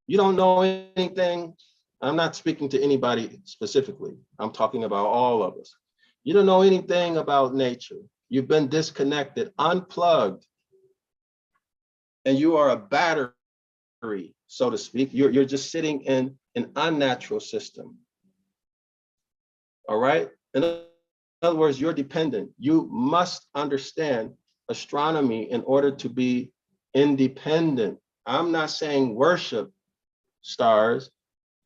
You don't know anything. I'm not speaking to anybody specifically. I'm talking about all of us. You don't know anything about nature. You've been disconnected, unplugged, and you are a battery, so to speak. You're just sitting in an unnatural system. All right? In other words, you're dependent. You must understand astronomy in order to be independent. I'm not saying worship stars.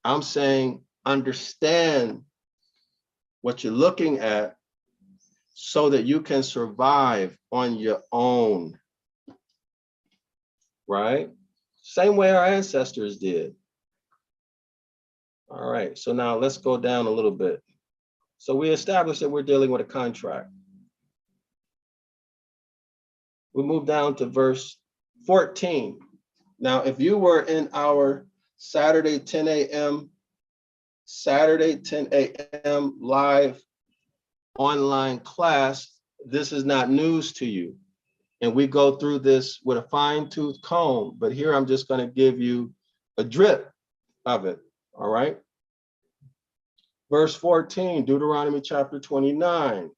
I'm saying understand what you're looking at so that you can survive on your own, right? Same way our ancestors did. All right, so now let's go down a little bit. So we established that we're dealing with a contract. We move down to verse 14. Now, if you were in our Saturday 10 a.m. live online class, this is not news to you. And we go through this with a fine-tooth comb, but here I'm just going to give you a drip of it, all right? Verse 14, Deuteronomy chapter 29.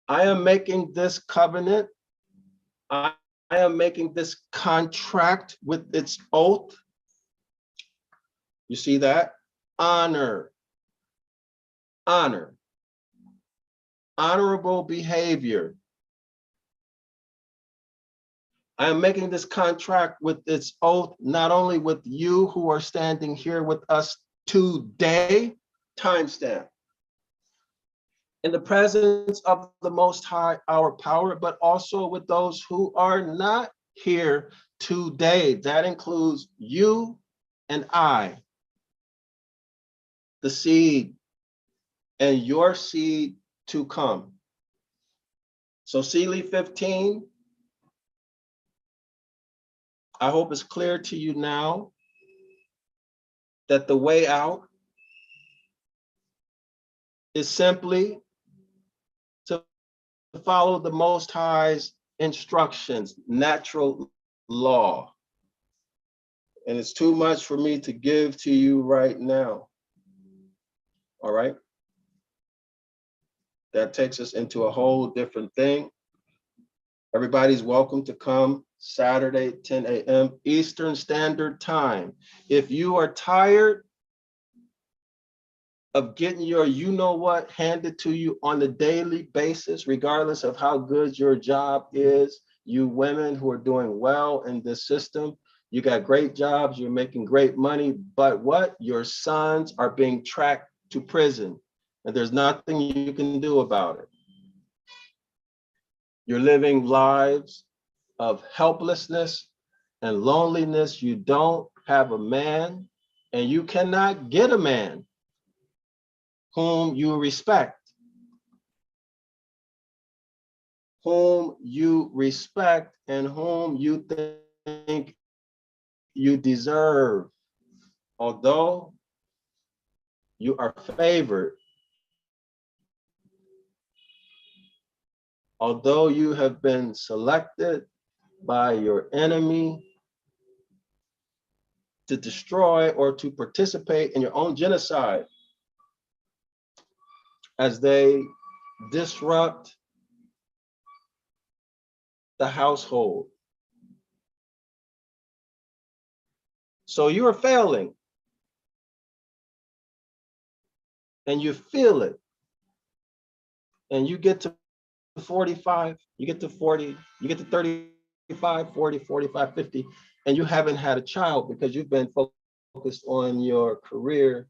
I am making this covenant, I am making this contract with its oath. You see that? Honor, honor, honorable behavior. I am making this contract with its oath, not only with you who are standing here with us today, timestamp, in the presence of the Most High, our power, but also with those who are not here today. That includes you and I, the seed, and your seed to come. So Sealy 15, I hope it's clear to you now that the way out is simply to follow the Most High's instructions, natural law. And it's too much for me to give to you right now. All right? That takes us into a whole different thing. Everybody's welcome to come Saturday, 10 a.m. Eastern Standard Time. If you are tired of getting your you-know-what handed to you on a daily basis, regardless of how good your job is, you women who are doing well in this system, you got great jobs, you're making great money, but what? Your sons are being tracked to prison, and there's nothing you can do about it. You're living lives of helplessness and loneliness. You don't have a man, and you cannot get a man whom you respect, and whom you think you deserve. Although you are favored, although you have been selected by your enemy to destroy or to participate in your own genocide as they disrupt the household. So you are failing, and you feel it, and you get to 45, you get to 40, you get to 35, 40, 45, 50, and you haven't had a child because you've been focused on your career.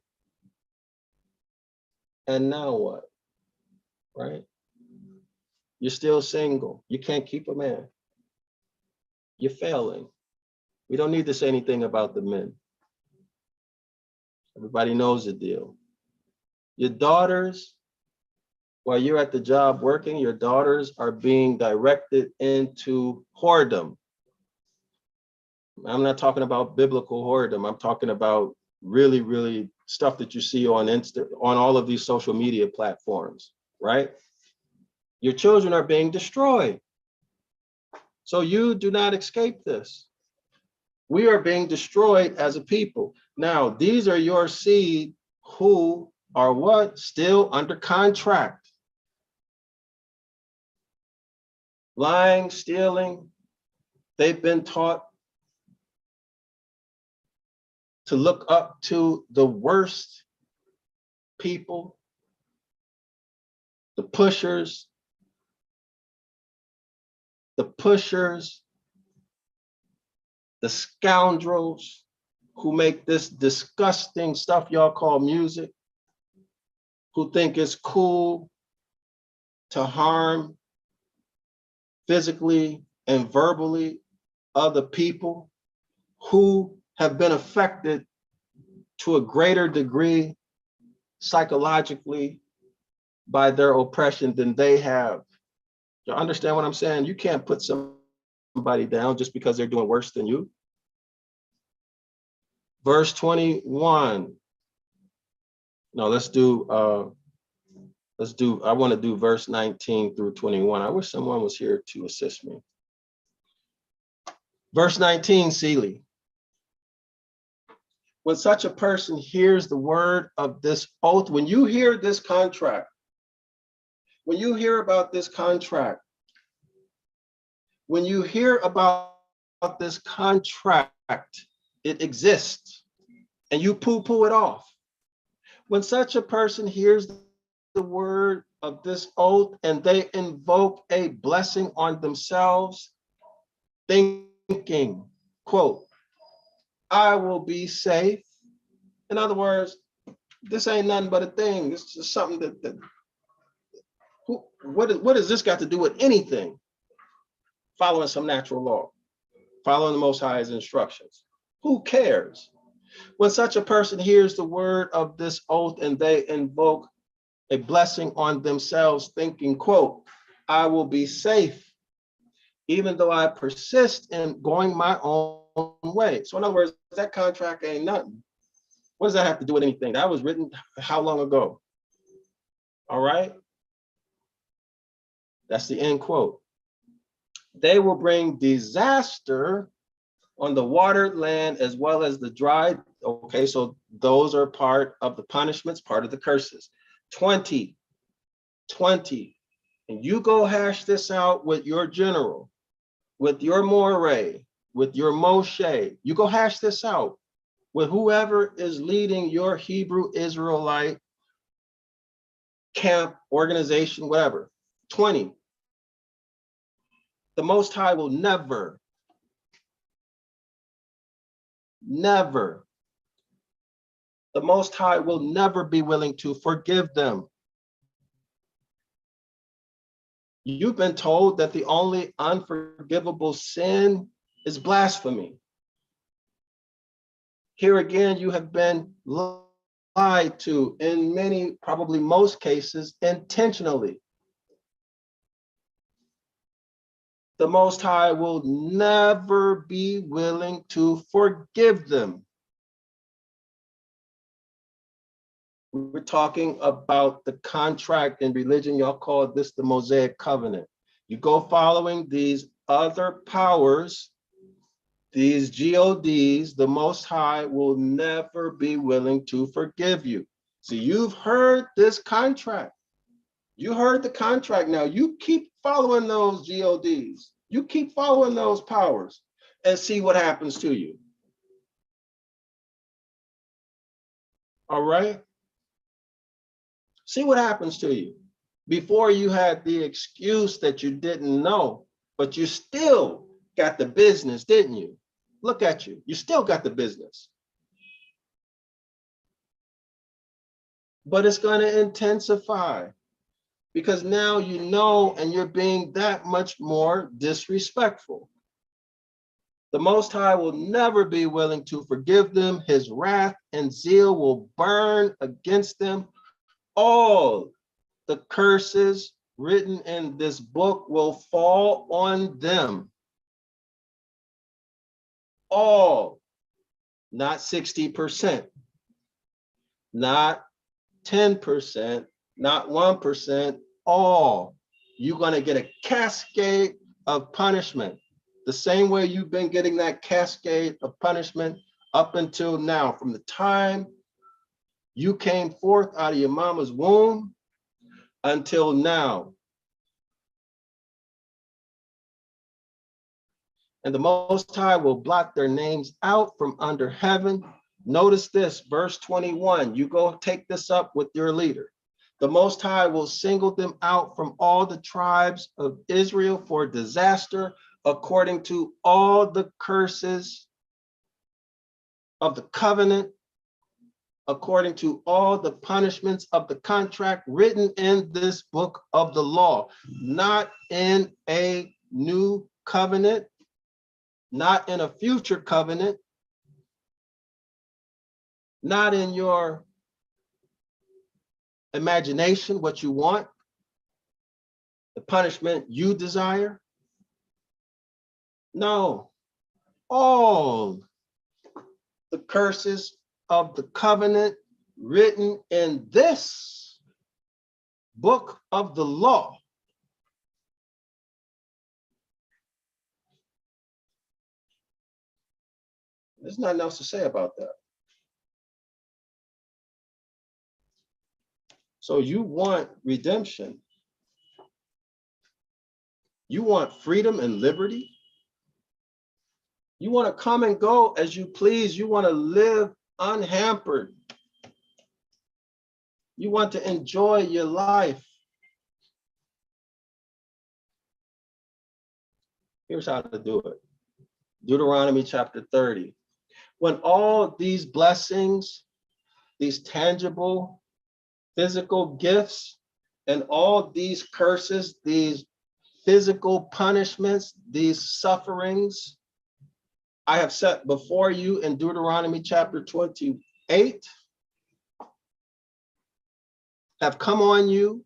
And now what, right? You're still single. You can't keep a man. You're failing. We don't need to say anything about the men. Everybody knows the deal. Your daughters, while you're at the job working, your daughters are being directed into whoredom. I'm not talking about biblical whoredom. I'm talking about really, really stuff that you see on on all of these social media platforms, right? Your children are being destroyed. So you do not escape this. We are being destroyed as a people. Now, these are your seed who are what? Still under contract. Lying, stealing. They've been taught to look up to the worst people, the pushers, the scoundrels, who make this disgusting stuff y'all call music, who think it's cool to harm physically and verbally other people, who have been affected to a greater degree psychologically by their oppression than they have. You understand what I'm saying? You can't put somebody down just because they're doing worse than you. Verse 21. No, let's do, I want to do verse 19 through 21. I wish someone was here to assist me. Verse 19, Seeley. When such a person hears the word of this oath, when you hear this contract, when you hear about this contract, when you hear about this contract, it exists, and you poo-poo it off. When such a person hears the word of this oath and they invoke a blessing on themselves, thinking, quote, I will be safe. In other words, this ain't nothing but a thing. It's just something what does this got to do with anything? Following some natural law, following the Most High's instructions. Who cares? When such a person hears the word of this oath and they invoke a blessing on themselves, thinking, quote, I will be safe, even though I persist in going my own way. So in other words, that contract ain't nothing. What does that have to do with anything? That was written how long ago? All right. That's the end quote. They will bring disaster on the watered land as well as the dry. Okay, so those are part of the punishments, part of the curses. 20, and you go hash this out with your general, with your Moray, with your Moshe. You go hash this out with whoever is leading your Hebrew Israelite camp, organization, whatever. 20, the Most High will never, the Most High will never be willing to forgive them. You've been told that the only unforgivable sin is blasphemy. Here again, you have been lied to in many, probably most cases, intentionally. The Most High will never be willing to forgive them. We're talking about the contract in religion. Y'all call this the Mosaic Covenant. You go following these other powers, these GODs, the Most High will never be willing to forgive you. See, you've heard this contract. You heard the contract. Now you keep following those GODs. You keep following those powers and see what happens to you. All right? See what happens to you. Before you had the excuse that you didn't know, but you still got the business, didn't you? Look at you. You still got the business. But it's going to intensify because now you know and you're being that much more disrespectful. The Most High will never be willing to forgive them. His wrath and zeal will burn against them. All the curses written in this book will fall on them. All, not 60%, not 10%, not 1%, all. You're going to get a cascade of punishment. The same way you've been getting that cascade of punishment up until now, from the time you came forth out of your mama's womb until now. And the Most High will blot their names out from under heaven. Notice this, verse 21. You go take this up with your leader. The Most High will single them out from all the tribes of Israel for disaster, according to all the curses of the covenant, according to all the punishments of the contract written in this book of the law, not in a new covenant, not in a future covenant, not in your imagination, what you want, the punishment you desire. No, all the curses of the covenant written in this book of the law. There's nothing else to say about that. So you want redemption. You want freedom and liberty. You want to come and go as you please. You want to live unhampered. You want to enjoy your life. Here's how to do it. Deuteronomy chapter 30. When all these blessings, these tangible, physical gifts, and all these curses, these physical punishments, these sufferings, I have set before you in Deuteronomy chapter 28, have come on you,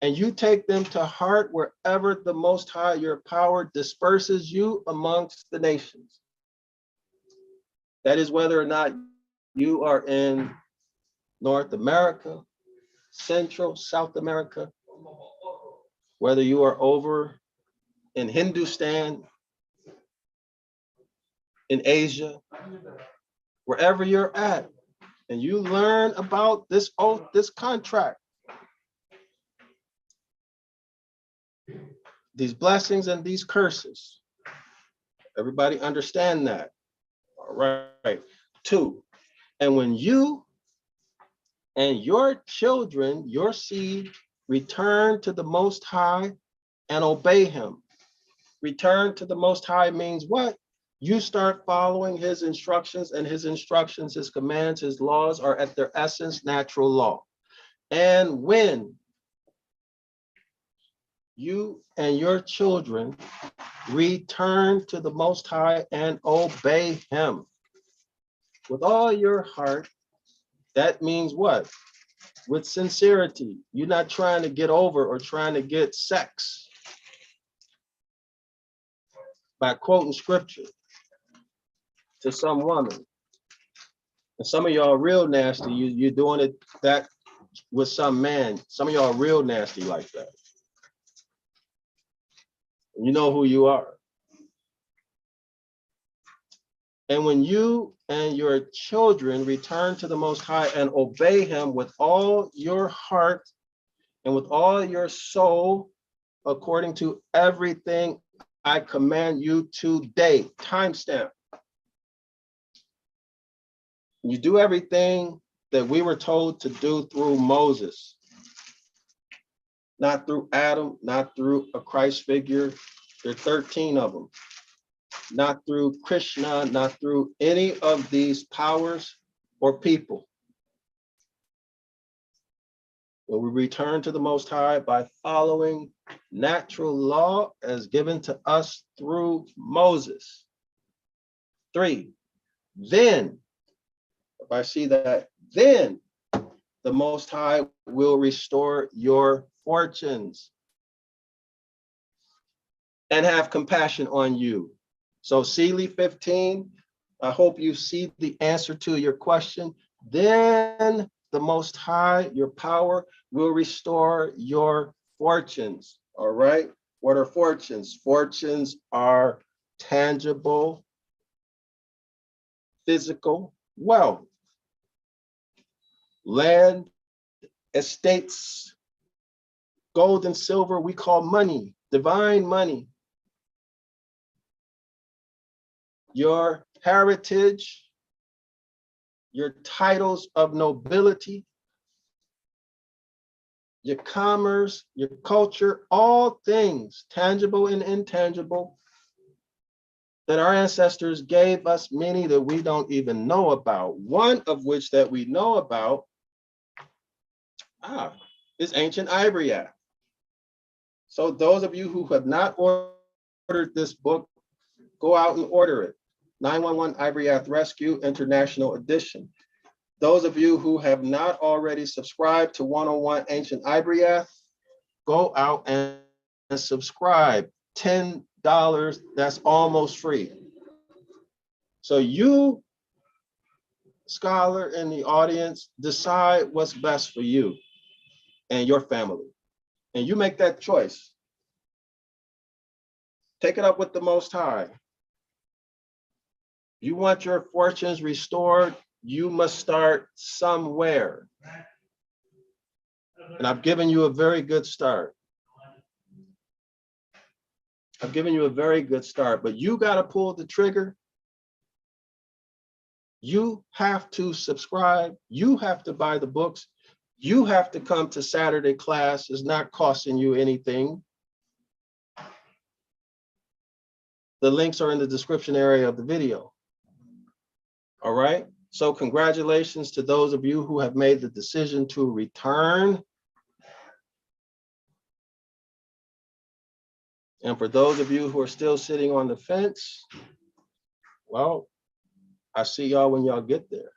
and you take them to heart wherever the Most High, your power, disperses you amongst the nations. That is whether or not you are in North America, Central, South America, whether you are over in Hindustan, in Asia, wherever you're at, and you learn about this oath, this contract, these blessings and these curses. Everybody understand that? All right. 2, and when you and your children, your seed, return to the Most High and obey him. Return to the Most High means what? You start following his instructions, and his instructions, his commands, his laws are at their essence natural law. And when you and your children return to the Most High and obey him with all your heart, that means what? With sincerity. You're not trying to get over or trying to get sex by quoting scripture to some woman. And some of y'all real nasty, you're doing it that with some man. Some of y'all real nasty like that. You know who you are. And when you and your children return to the Most High and obey him with all your heart and with all your soul, according to everything I command you today, timestamp. You do everything that we were told to do through Moses, not through Adam, not through a Christ figure. There are 13 of them. Not through Krishna, not through any of these powers or people. When we return to the Most High by following natural law as given to us through Moses. 3, then, if I see that, then the Most High will restore your fortunes and have compassion on you. So Seeley 15, I hope you see the answer to your question. Then the Most High, your power, will restore your fortunes. All right. What are fortunes? Fortunes are tangible, physical wealth, land, estates, gold and silver, we call money, divine money. Your heritage, your titles of nobility, your commerce, your culture, all things, tangible and intangible, that our ancestors gave us many that we don't even know about. One of which that we know about is Ancient Ibaryath. So those of you who have not ordered this book, go out and order it. 911 Ibaryath Rescue International Edition. Those of you who have not already subscribed to 101 Ancient Ibaryath, go out and subscribe. $10, that's almost free. So you, scholar in the audience, decide what's best for you and your family. And you make that choice. Take it up with the Most High. You want your fortunes restored, you must start somewhere. And I've given you a very good start. I've given you a very good start, but you got to pull the trigger. You have to subscribe. You have to buy the books. You have to come to Saturday class. It's not costing you anything. The links are in the description area of the video. All right. So congratulations to those of you who have made the decision to return. And for those of you who are still sitting on the fence, well, I see y'all when y'all get there.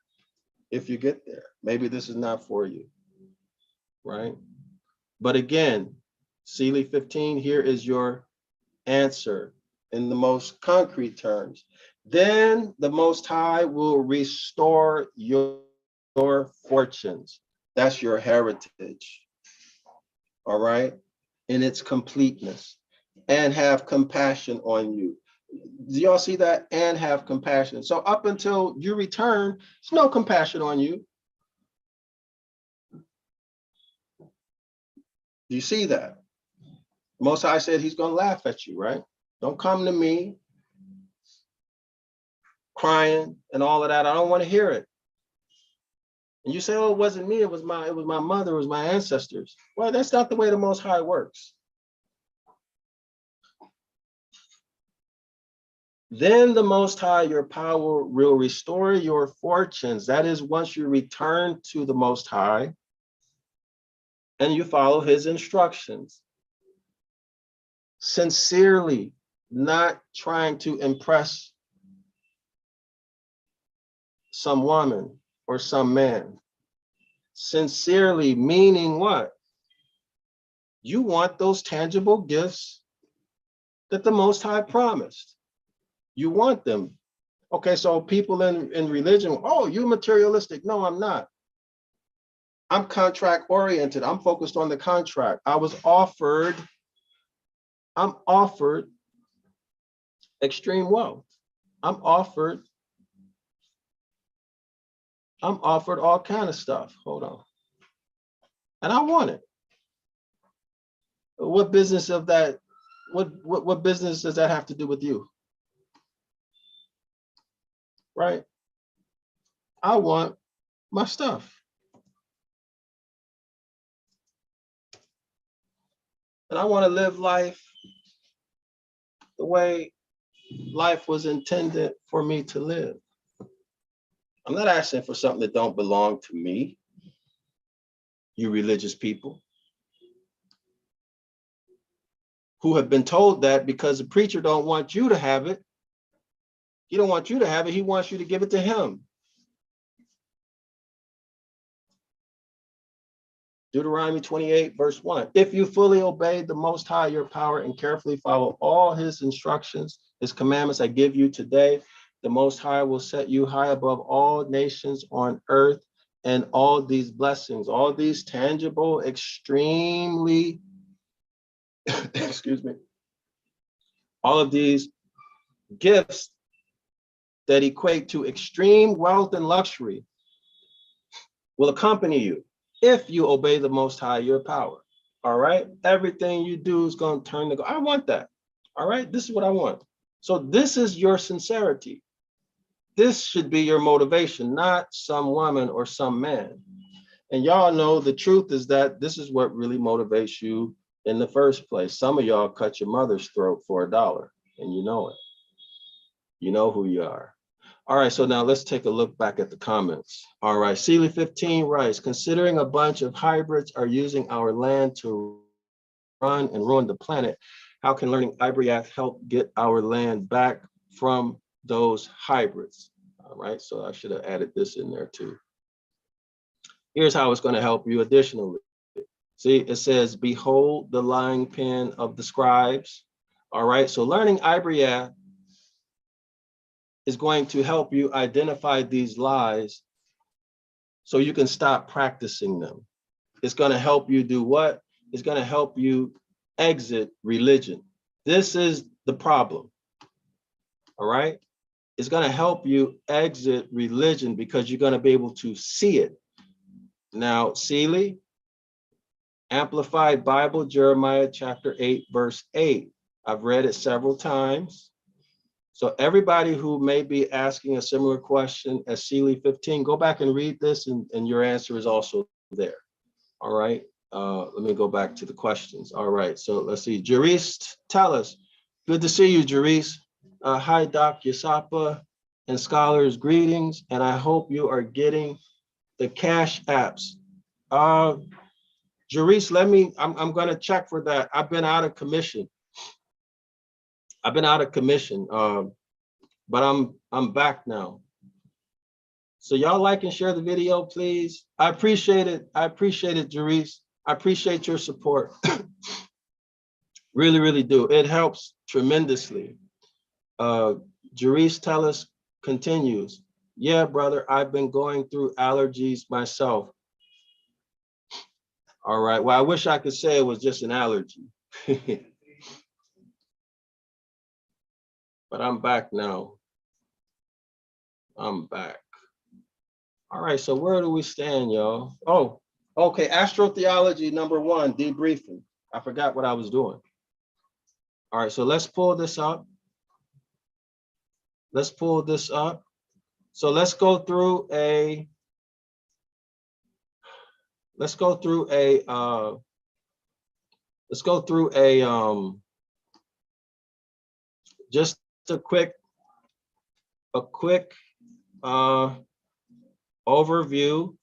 If you get there, maybe this is not for you, right? But again, Sealy 15, here is your answer in the most concrete terms. Then the Most High will restore your fortunes. That's your heritage, all right? In its completeness, and have compassion on you. Do y'all see that? And have compassion. So up until you return, there's no compassion on you. Do you see that? Most High said he's going to laugh at you, right? Don't come to me crying and all of that. I don't want to hear it. And you say, oh, it wasn't me. It was my mother. It was my ancestors. Well, that's not the way the Most High works. Then the Most High, your power, will restore your fortunes. That is, once you return to the Most High and you follow his instructions. Sincerely, not trying to impress some woman or some man. Sincerely, meaning what? You want those tangible gifts that the Most High promised. You want them. Okay, so people in religion, oh, you're materialistic. No, I'm not. I'm contract oriented. I'm focused on the contract. I'm offered extreme wealth. I'm offered all kind of stuff. Hold on. And I want it. What business of that? What business does that have to do with you? Right? I want my stuff. And I want to live life the way life was intended for me to live. I'm not asking for something that don't belong to me, you religious people who have been told that because the preacher don't want you to have it. He don't want you to have it. He wants you to give it to him. Deuteronomy 28, verse 1. If you fully obey the Most High, your power, and carefully follow all his instructions, his commandments I give you today, the Most High will set you high above all nations on earth, and all these blessings, all these tangible, extremely, excuse me, all of these gifts that equate to extreme wealth and luxury will accompany you if you obey the Most High, your power. All right. Everything you do is going to turn to God. I want that. All right. This is what I want. So this is your sincerity. This should be your motivation, not some woman or some man. And y'all know the truth is that this is what really motivates you in the first place. Some of y'all cut your mother's throat for $1, and you know it. You know who you are. All right, so now let's take a look back at the comments. All right, Seeley 15 writes, considering a bunch of hybrids are using our land to run and ruin the planet, how can learning Ibaryath help get our land back from those hybrids? All right, so I should have added this in there too. Here's how it's going to help you additionally. See, it says, behold the lying pen of the scribes. All right, so learning Ibaryath is going to help you identify these lies so you can stop practicing them. It's going to help you do what? It's going to help you exit religion. This is the problem. All right, it's going to help you exit religion because you're going to be able to see it. Now, Seeley, Amplified Bible, Jeremiah chapter 8, verse 8. I've read it several times. So everybody who may be asking a similar question as Seeley 15, go back and read this and your answer is also there. All right, let me go back to the questions. All right, so let's see. Jerice, tell us. Good to see you, Jerice. Hi, DrYasapa and scholars, greetings. And I hope you are getting the cash apps. Jerice, I'm going to check for that. I've been out of commission. But I'm back now. So y'all like and share the video, please. I appreciate it. I appreciate it, Jerice. I appreciate your support. Really, really do. It helps tremendously. Jerice Tellis continues. Yeah, brother, I've been going through allergies myself. All right. Well, I wish I could say it was just an allergy. But I'm back now. I'm back. All right, so where do we stand, y'all? Oh, okay, Astrotheology number 1, debriefing. I forgot what I was doing. All right, so let's pull this up. Let's pull this up. So let's go through a, just a quick overview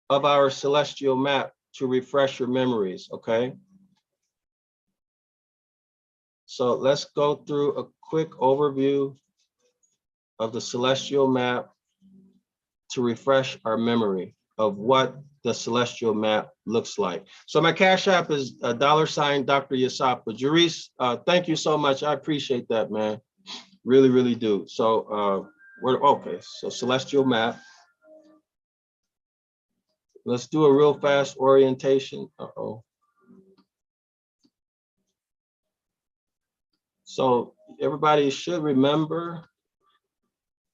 of our celestial map to refresh your memories, okay? So let's go through a quick overview of the celestial map to refresh our memory of what the celestial map looks like. So my Cash App is $sign DrYasapa. Jerice, thank you so much. I appreciate that, man. Really, really do. So we're okay. So celestial map. Let's do a real fast orientation. Uh-oh. So everybody should remember,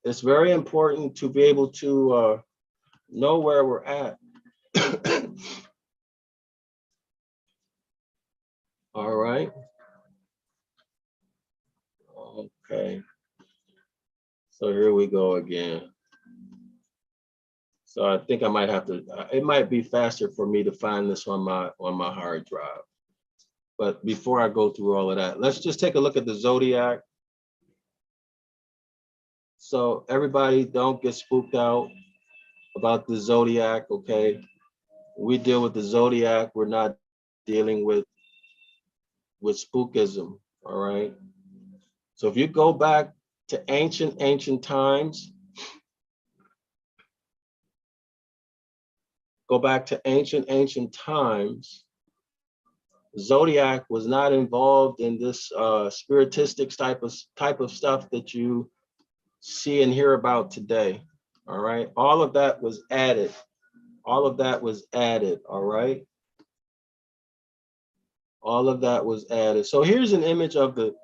it's very important to be able to know where we're at. All right. Okay. So here we go again. So I think I might have to, it might be faster for me to find this on my hard drive. But before I go through all of that, let's just take a look at the Zodiac. So everybody don't get spooked out about the Zodiac, okay? We deal with the Zodiac, we're not dealing with spookism, all right? So if you go back to ancient times, Zodiac was not involved in this spiritistic type of stuff that you see and hear about today. All right, all of that was added. All of that was added. All right, all of that was added. So here's an image of the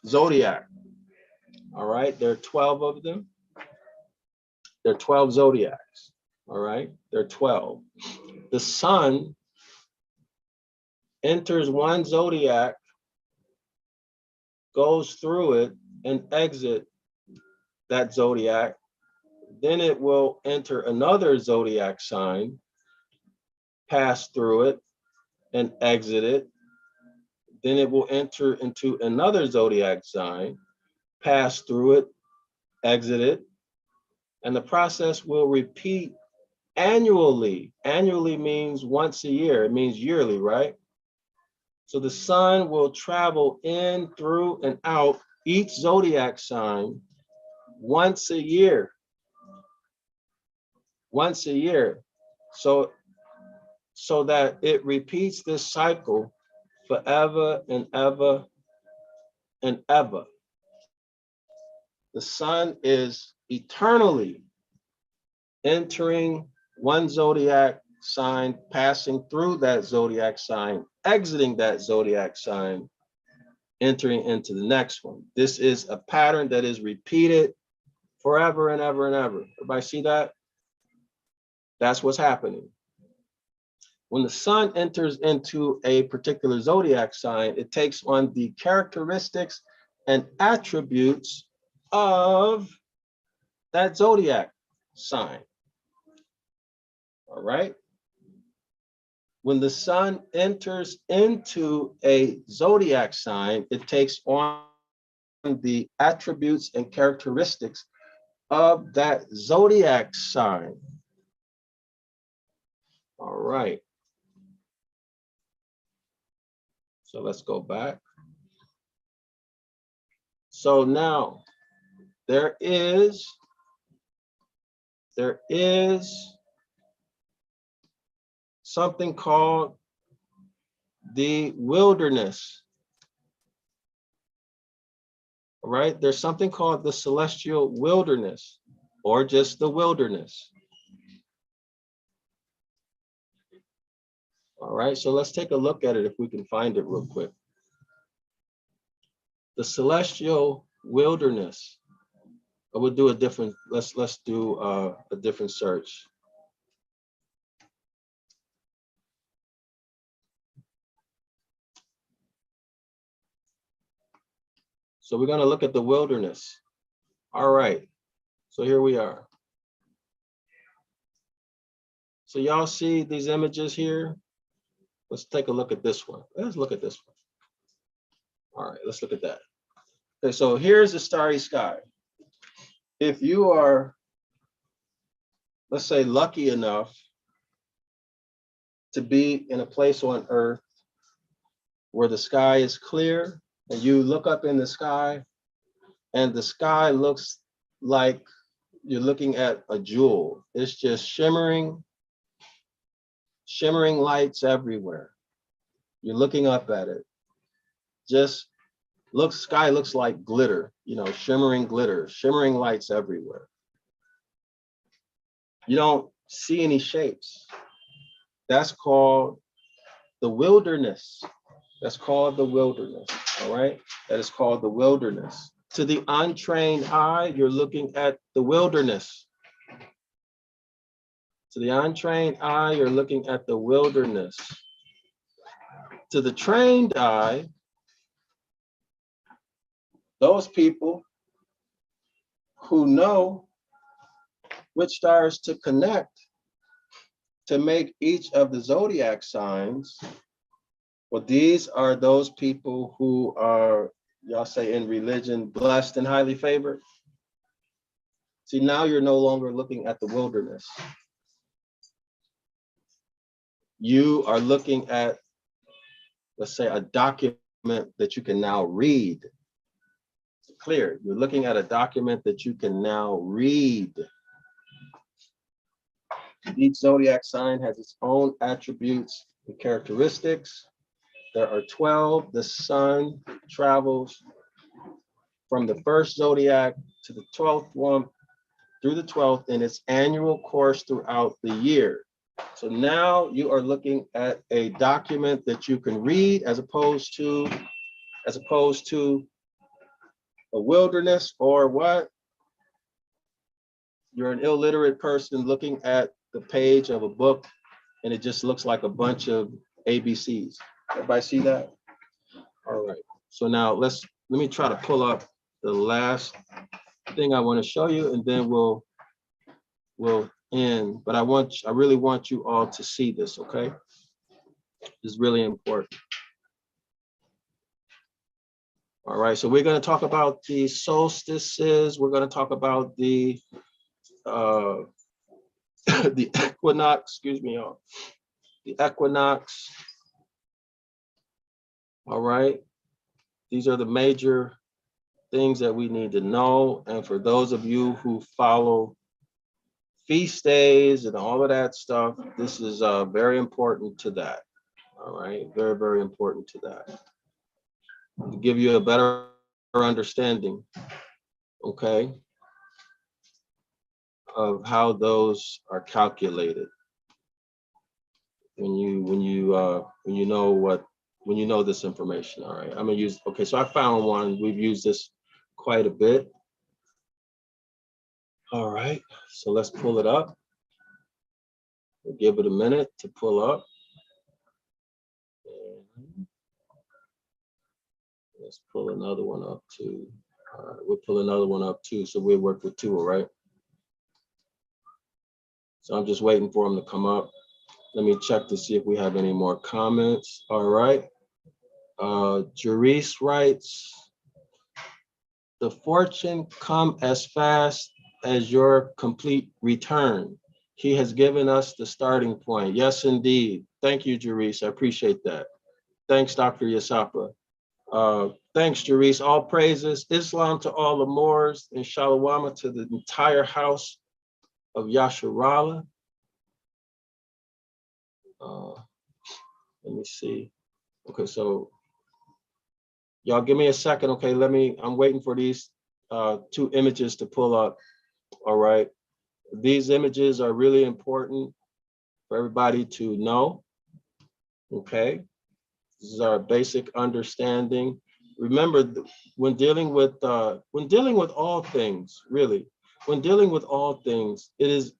Zodiac. All right, there are 12 of them. There are 12 Zodiacs. All right, there are 12. The sun enters one Zodiac, goes through it and exit that Zodiac. Then it will enter another Zodiac sign, pass through it and exit it. then it will enter into another zodiac sign, pass through it, exit it, and the process will repeat annually. Annually means once a year. It means yearly, right? So the sun will travel in, through, and out each zodiac sign once a year. Once a year. So that it repeats this cycle forever and ever and ever. The sun is eternally entering one zodiac sign, passing through that zodiac sign, exiting that zodiac sign, entering into the next one. This is a pattern that is repeated forever and ever and ever. Everybody see that? That's what's happening. When the sun enters into a particular zodiac sign, it takes on the characteristics and attributes of that zodiac sign. All right. When the sun enters into a zodiac sign, it takes on the attributes and characteristics of that zodiac sign. All right. So let's go back. So now there is something called the wilderness. All right, there's something called the celestial wilderness, or just the wilderness. All right, so let's take a look at it if we can find it real quick. The celestial wilderness. We'll do a different, let's do a different search. So we're going to look at the wilderness. All right, so here we are. So y'all see these images here? Let's take a look at this one. Let's look at this one. All right, let's look at that. Okay, so here's the starry sky. If you are, let's say, lucky enough to be in a place on Earth where the sky is clear, and you look up in the sky, and the sky looks like you're looking at a jewel. It's just shimmering lights everywhere. You're looking up at it. Just sky looks like glitter, you know, shimmering glitter, shimmering lights everywhere. You don't see any shapes. That's called the wilderness. That's called the wilderness, all right? That is called the wilderness. To the untrained eye, you're looking at the wilderness. To the untrained eye, you're looking at the wilderness. To the trained eye, those people who know which stars to connect to make each of the zodiac signs, well, these are those people who are, y'all say in religion, blessed and highly favored. See, now you're no longer looking at the wilderness. You are looking at, let's say, a document that you can now read. It's clear. You're looking at a document that you can now read. Each zodiac sign has its own attributes and characteristics. There are 12. The sun travels from the first zodiac to the 12th one through the 12th in its annual course throughout the year. So now you are looking at a document that you can read as opposed to a wilderness, or what? You're an illiterate person looking at the page of a book and it just looks like a bunch of ABCs. Everybody see that? All right. So now let me try to pull up the last thing I want to show you, and then we'll end. But I really want you all to see this, okay? This is really important. All right, so we're going to talk about the solstices. We're going to talk about the the equinox, excuse me, y'all. The equinox. All right, these are the major things that we need to know. And for those of you who follow feast days and all of that stuff, this is very important to that. All right, very, very important to that. To give you a better understanding, okay, of how those are calculated. When you know this information. All right, I'm gonna use, okay, so I found one. We've used this quite a bit. All right, so let's pull it up. We'll give it a minute to pull up. And let's pull another one up too. All right, we'll pull another one up too. So we'll work with two, all right? So I'm just waiting for them to come up. Let me check to see if we have any more comments. All right. Jerice writes, the fortune come as fast as your complete return. He has given us the starting point. Yes, indeed. Thank you, Jerice. I appreciate that. Thanks, Dr. Yasapa. Thanks, Jerice. All praises. Islam to all the Moors, and Shalawama to the entire house of Yasharala. Let me see. Okay, so y'all give me a second. Okay, I'm waiting for these two images to pull up. All right. These images are really important for everybody to know. Okay. This is our basic understanding. Remember, when dealing with all things, really, when dealing with all things, it is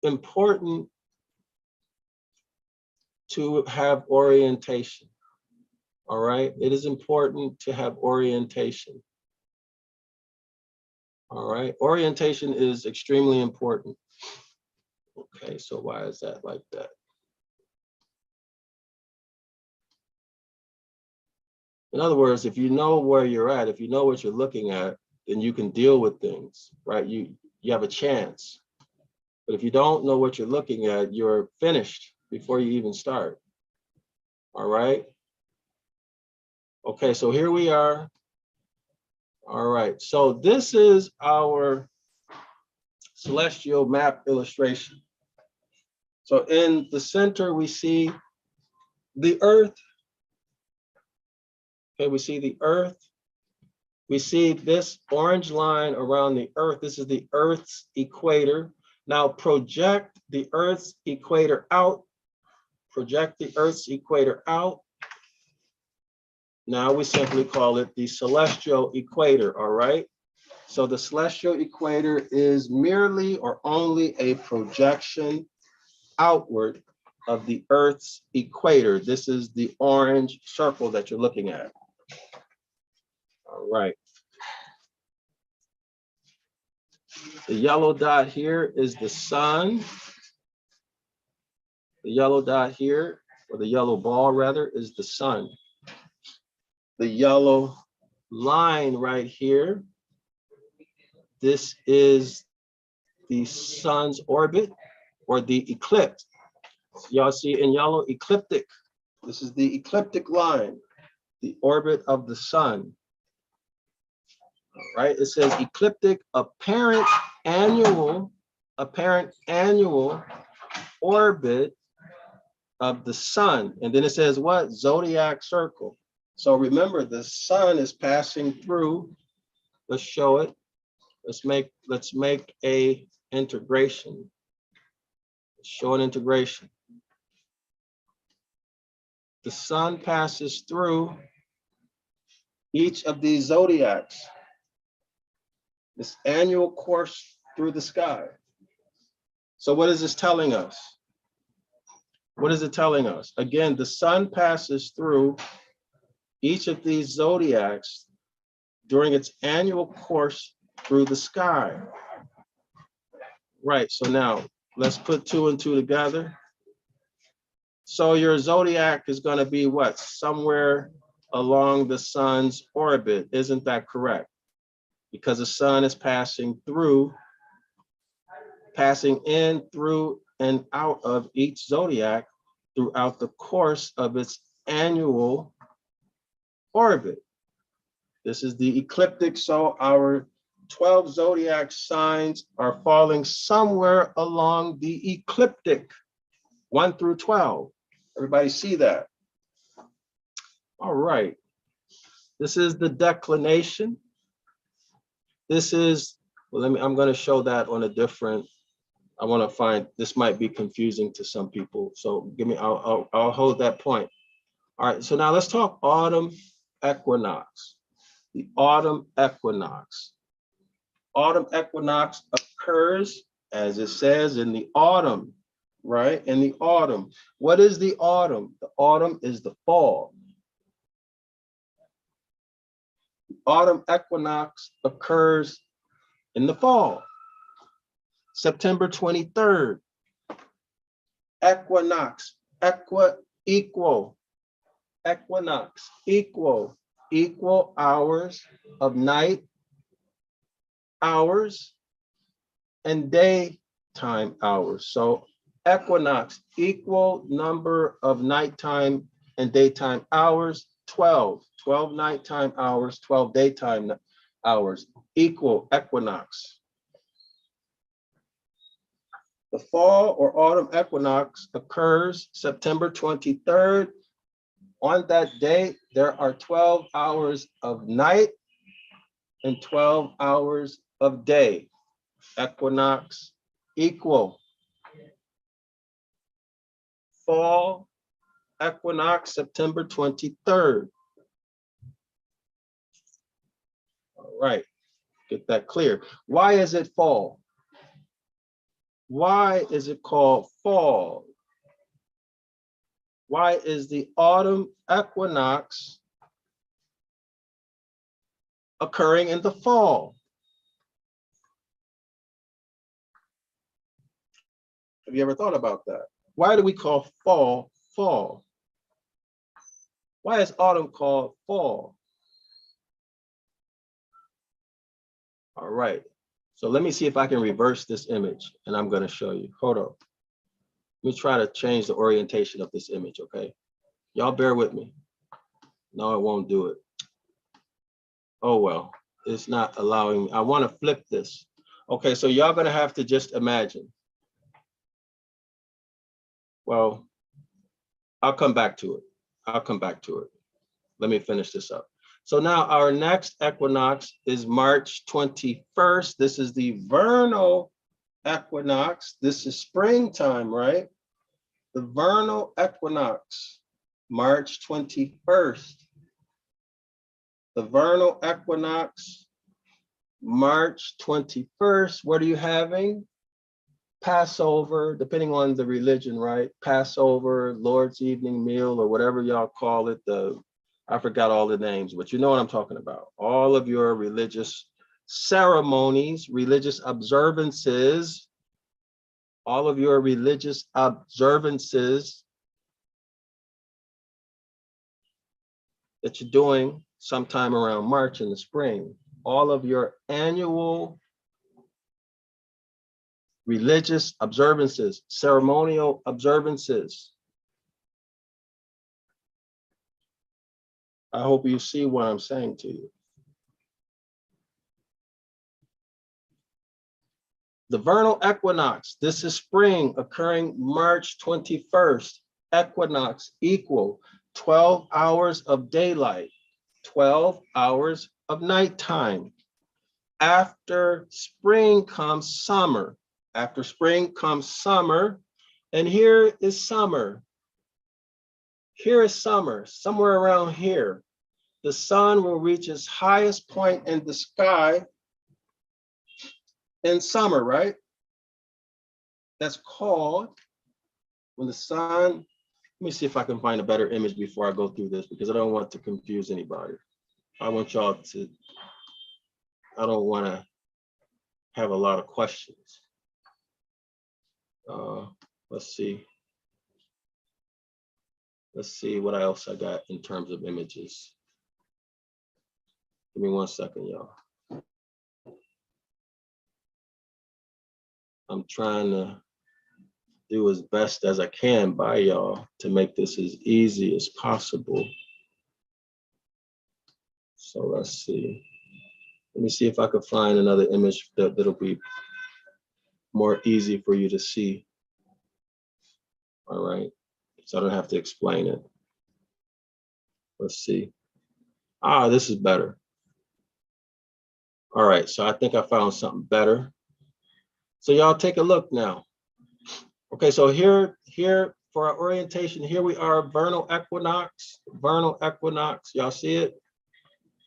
important to have orientation. All right. It is important to have orientation. All right. Orientation is extremely important. Okay. So why is that like that? In other words, if you know where you're at, if you know what you're looking at, then you can deal with things, right? You have a chance. But if you don't know what you're looking at, you're finished before you even start. All right. Okay, so here we are. All right, so this is our celestial map illustration. So in the center, we see the Earth. Okay, we see the Earth. We see this orange line around the Earth. This is the Earth's equator. Now project the Earth's equator out. Project the Earth's equator out. Now we simply call it the celestial equator, all right? So the celestial equator is merely or only a projection outward of the Earth's equator. This is the orange circle that you're looking at. All right. The yellow dot here is the sun. The yellow dot here, or the yellow ball rather, is the sun. The yellow line right here, this is the sun's orbit or the eclipse. Y'all see in yellow, ecliptic. This is the ecliptic line, the orbit of the sun. All right, it says ecliptic apparent annual orbit of the sun. And then it says what? Zodiac circle. So remember, the sun is passing through. Let's show it. Let's make a integration. Let's show an integration. The sun passes through each of these zodiacs. This annual course through the sky. So what is this telling us? What is it telling us? Again, the sun passes through each of these zodiacs during its annual course through the sky. Right, so now let's put 2 and 2 together. So your zodiac is going to be what? Somewhere along the sun's orbit. Isn't that correct? Because the sun is passing in, through, and out of each zodiac throughout the course of its annual orbit. This is the ecliptic, so our 12 zodiac signs are falling somewhere along the ecliptic, 1 through 12. Everybody see that? All right. This is the declination. This is, well, I'm going to show that on a different, I want to find, this might be confusing to some people. So I'll hold that point. All right, so now let's talk autumn equinox. The autumn equinox. Autumn equinox occurs, as it says, in the autumn, right? In the autumn. What is the autumn? The autumn is the fall. The autumn equinox occurs in the fall. September 23rd. Equinox, equal, equinox, equal hours of night, hours, and daytime hours. So equinox, equal number of nighttime and daytime hours, 12 nighttime hours, 12 daytime hours, equal equinox. The fall or autumn equinox occurs September 23rd. On that day, there are 12 hours of night and 12 hours of day. Equinox, equal. Fall equinox, September 23rd. All right, get that clear. Why is it fall? Why is it called fall? Why is the autumn equinox occurring in the fall? Have you ever thought about that? Why do we call fall fall? Why is autumn called fall? All right, so let me see if I can reverse this image, and I'm going to show you. Hold on. Let me try to change the orientation of this image, okay? Y'all bear with me. No, it won't do it. Oh, well, it's not allowing me. I want to flip this. Okay, so y'all going to have to just imagine. Well, I'll come back to it. I'll come back to it. Let me finish this up. So now our next equinox is March 21st. This is the vernal equinox. This is springtime, right? The vernal equinox, March 21st. The vernal equinox, March 21st. What are you having? Passover, depending on the religion, right? Passover, Lord's evening meal, or whatever y'all call it. I forgot all the names, but you know what I'm talking about. All of your religious ceremonies, religious observances, all of your religious observances that you're doing sometime around March in the spring, all of your annual religious observances, ceremonial observances. I hope you see what I'm saying to you. The vernal equinox, this is spring, occurring March 21st. Equinox equal 12 hours of daylight, 12 hours of nighttime. After spring comes summer. After spring comes summer, and here is summer. Here is summer, somewhere around here. The sun will reach its highest point in the sky in summer, right? That's called when the sun, let me see if I can find a better image before I go through this, because I don't want to confuse anybody. I want y'all to, I don't want to have a lot of questions. Let's see. Let's see what else I got in terms of images. Give me 1 second, y'all. I'm trying to do as best as I can by y'all to make this as easy as possible. So let's see. Let me see if I can find another image that'll be more easy for you to see. All right, so I don't have to explain it. Let's see. Ah, this is better. All right, so I think I found something better. So y'all take a look now. Okay, so here for our orientation, here we are, vernal equinox, y'all see it?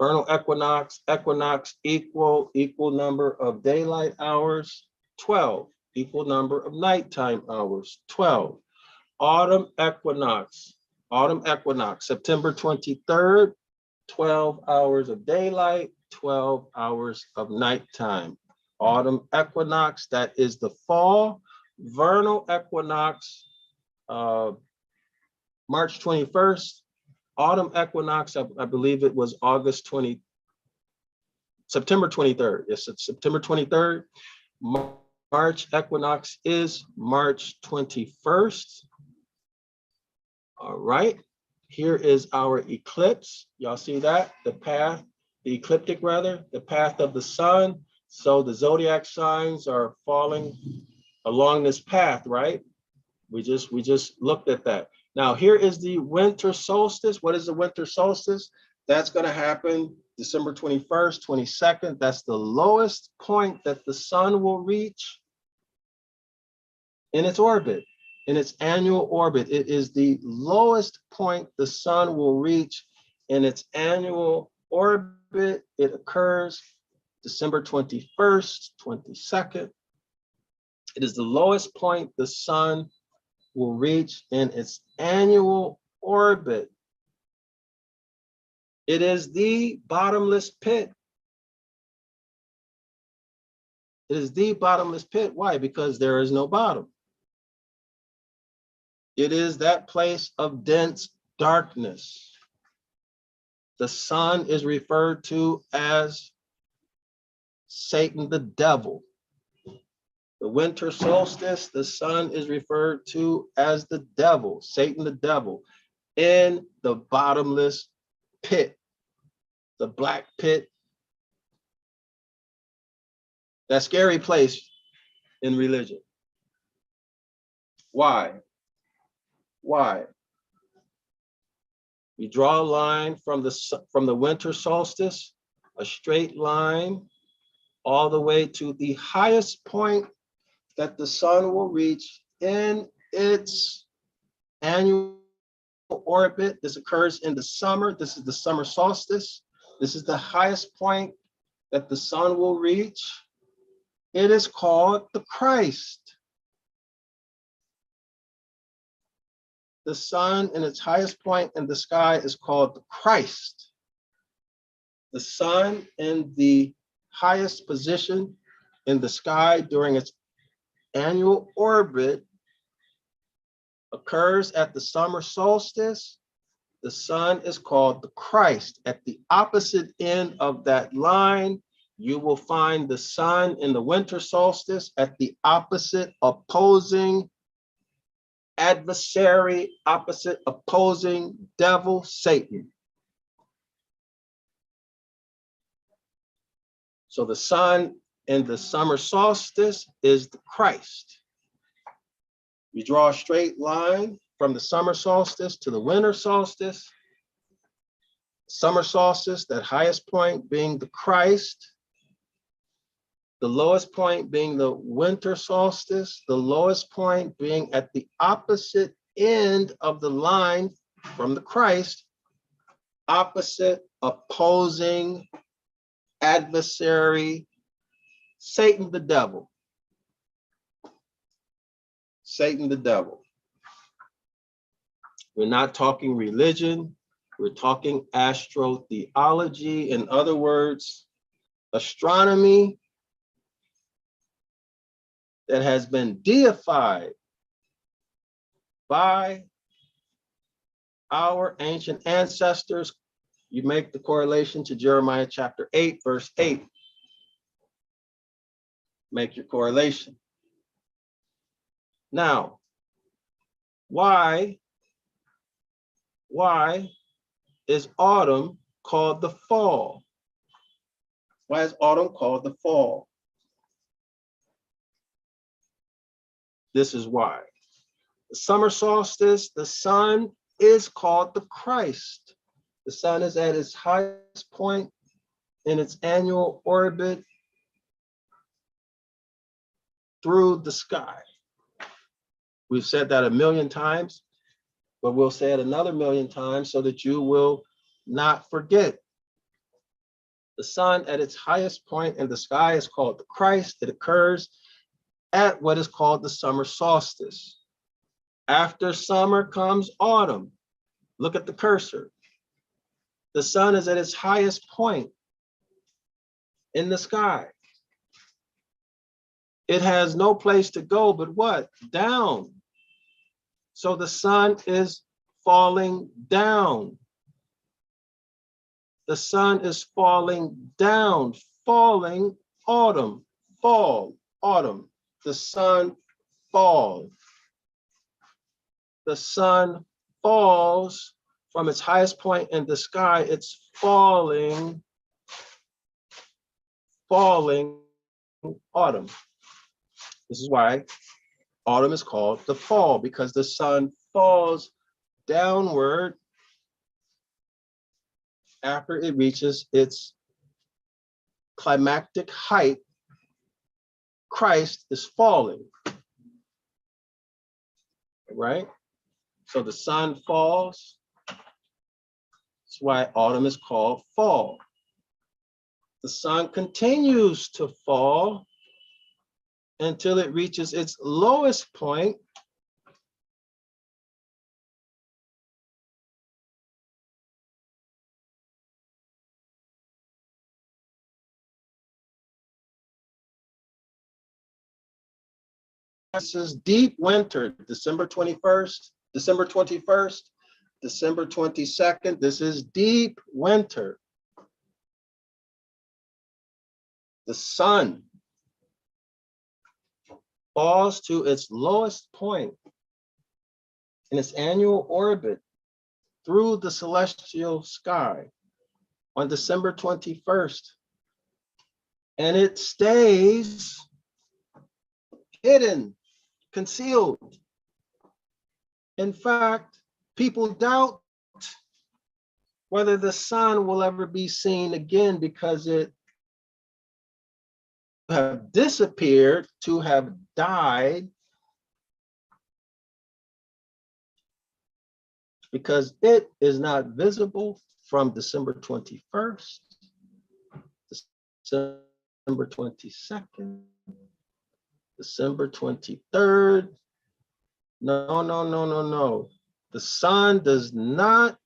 Vernal equinox, equal number of daylight hours, 12, equal number of nighttime hours, 12. Autumn equinox, September 23rd, 12 hours of daylight, 12 hours of nighttime. Autumn equinox, that is the fall. Vernal equinox, March 21st. Autumn equinox, I believe it was September 23rd. Yes, it's September 23rd. March equinox is March 21st. All right, here is our eclipse. Y'all see that? The path, the ecliptic rather, the path of the sun. So the zodiac signs are falling along this path, right? We just looked at that. Now here is the winter solstice. What is the winter solstice? That's going to happen December 21st, 22nd. That's the lowest point that the sun will reach in its orbit, in its annual orbit. It is the lowest point the sun will reach in its annual orbit. It occurs December 21st, 22nd. It is the lowest point the sun will reach in its annual orbit. It is the bottomless pit. It is the bottomless pit. Why? Because there is no bottom. It is that place of dense darkness. The sun is referred to as Satan, the devil. The winter solstice, the sun is referred to as the devil, Satan, the devil, in the bottomless pit, the black pit, that scary place in religion. Why? Why? We draw a line from the winter solstice, a straight line all the way to the highest point that the sun will reach in its annual orbit. This occurs in the summer. This is the summer solstice. This is the highest point that the sun will reach. It is called the Christ. The sun in its highest point in the sky is called the Christ. The sun in the highest position in the sky during its annual orbit occurs at the summer solstice. The sun is called the Christ. At the opposite end of that line, you will find the sun in the winter solstice at the opposite, opposing adversary, opposite, opposing devil, Satan. So the sun in the summer solstice is the Christ. You draw a straight line from the summer solstice to the winter solstice. Summer solstice, that highest point being the Christ. The lowest point being the winter solstice. The lowest point being at the opposite end of the line from the Christ. Opposite, opposing, adversary, Satan the devil. Satan the devil. We're not talking religion. We're talking astrotheology. In other words, astronomy that has been deified by our ancient ancestors You make the correlation to Jeremiah chapter 8, verse 8. Make your correlation. Now, why is autumn called the fall? Why is autumn called the fall? This is why. The summer solstice, the sun is called the Christ. The sun is at its highest point in its annual orbit through the sky. We've said that 1,000,000 times, but we'll say it another 1,000,000 times so that you will not forget. The sun at its highest point in the sky is called the Christ. It occurs at what is called the summer solstice. After summer comes autumn. Look at the cursor. The sun is at its highest point in the sky. It has no place to go but what? Down. So the sun is falling down. The sun is falling down, falling, autumn, fall, autumn. The sun falls. The sun falls from its highest point in the sky. It's falling, autumn. This is why autumn is called the fall, because the sun falls downward after it reaches its climactic height. Christ is falling, right? So the sun falls. That's why autumn is called fall. The sun continues to fall until it reaches its lowest point. This is deep winter, December 21st, December 21st, December 22nd. This is deep winter. The sun falls to its lowest point in its annual orbit through the celestial sky on December 21st. And it stays hidden, concealed. In fact, people doubt whether the sun will ever be seen again because it have disappeared, to have died, because it is not visible from December 21st, December 22nd, December 23rd. No. The sun does not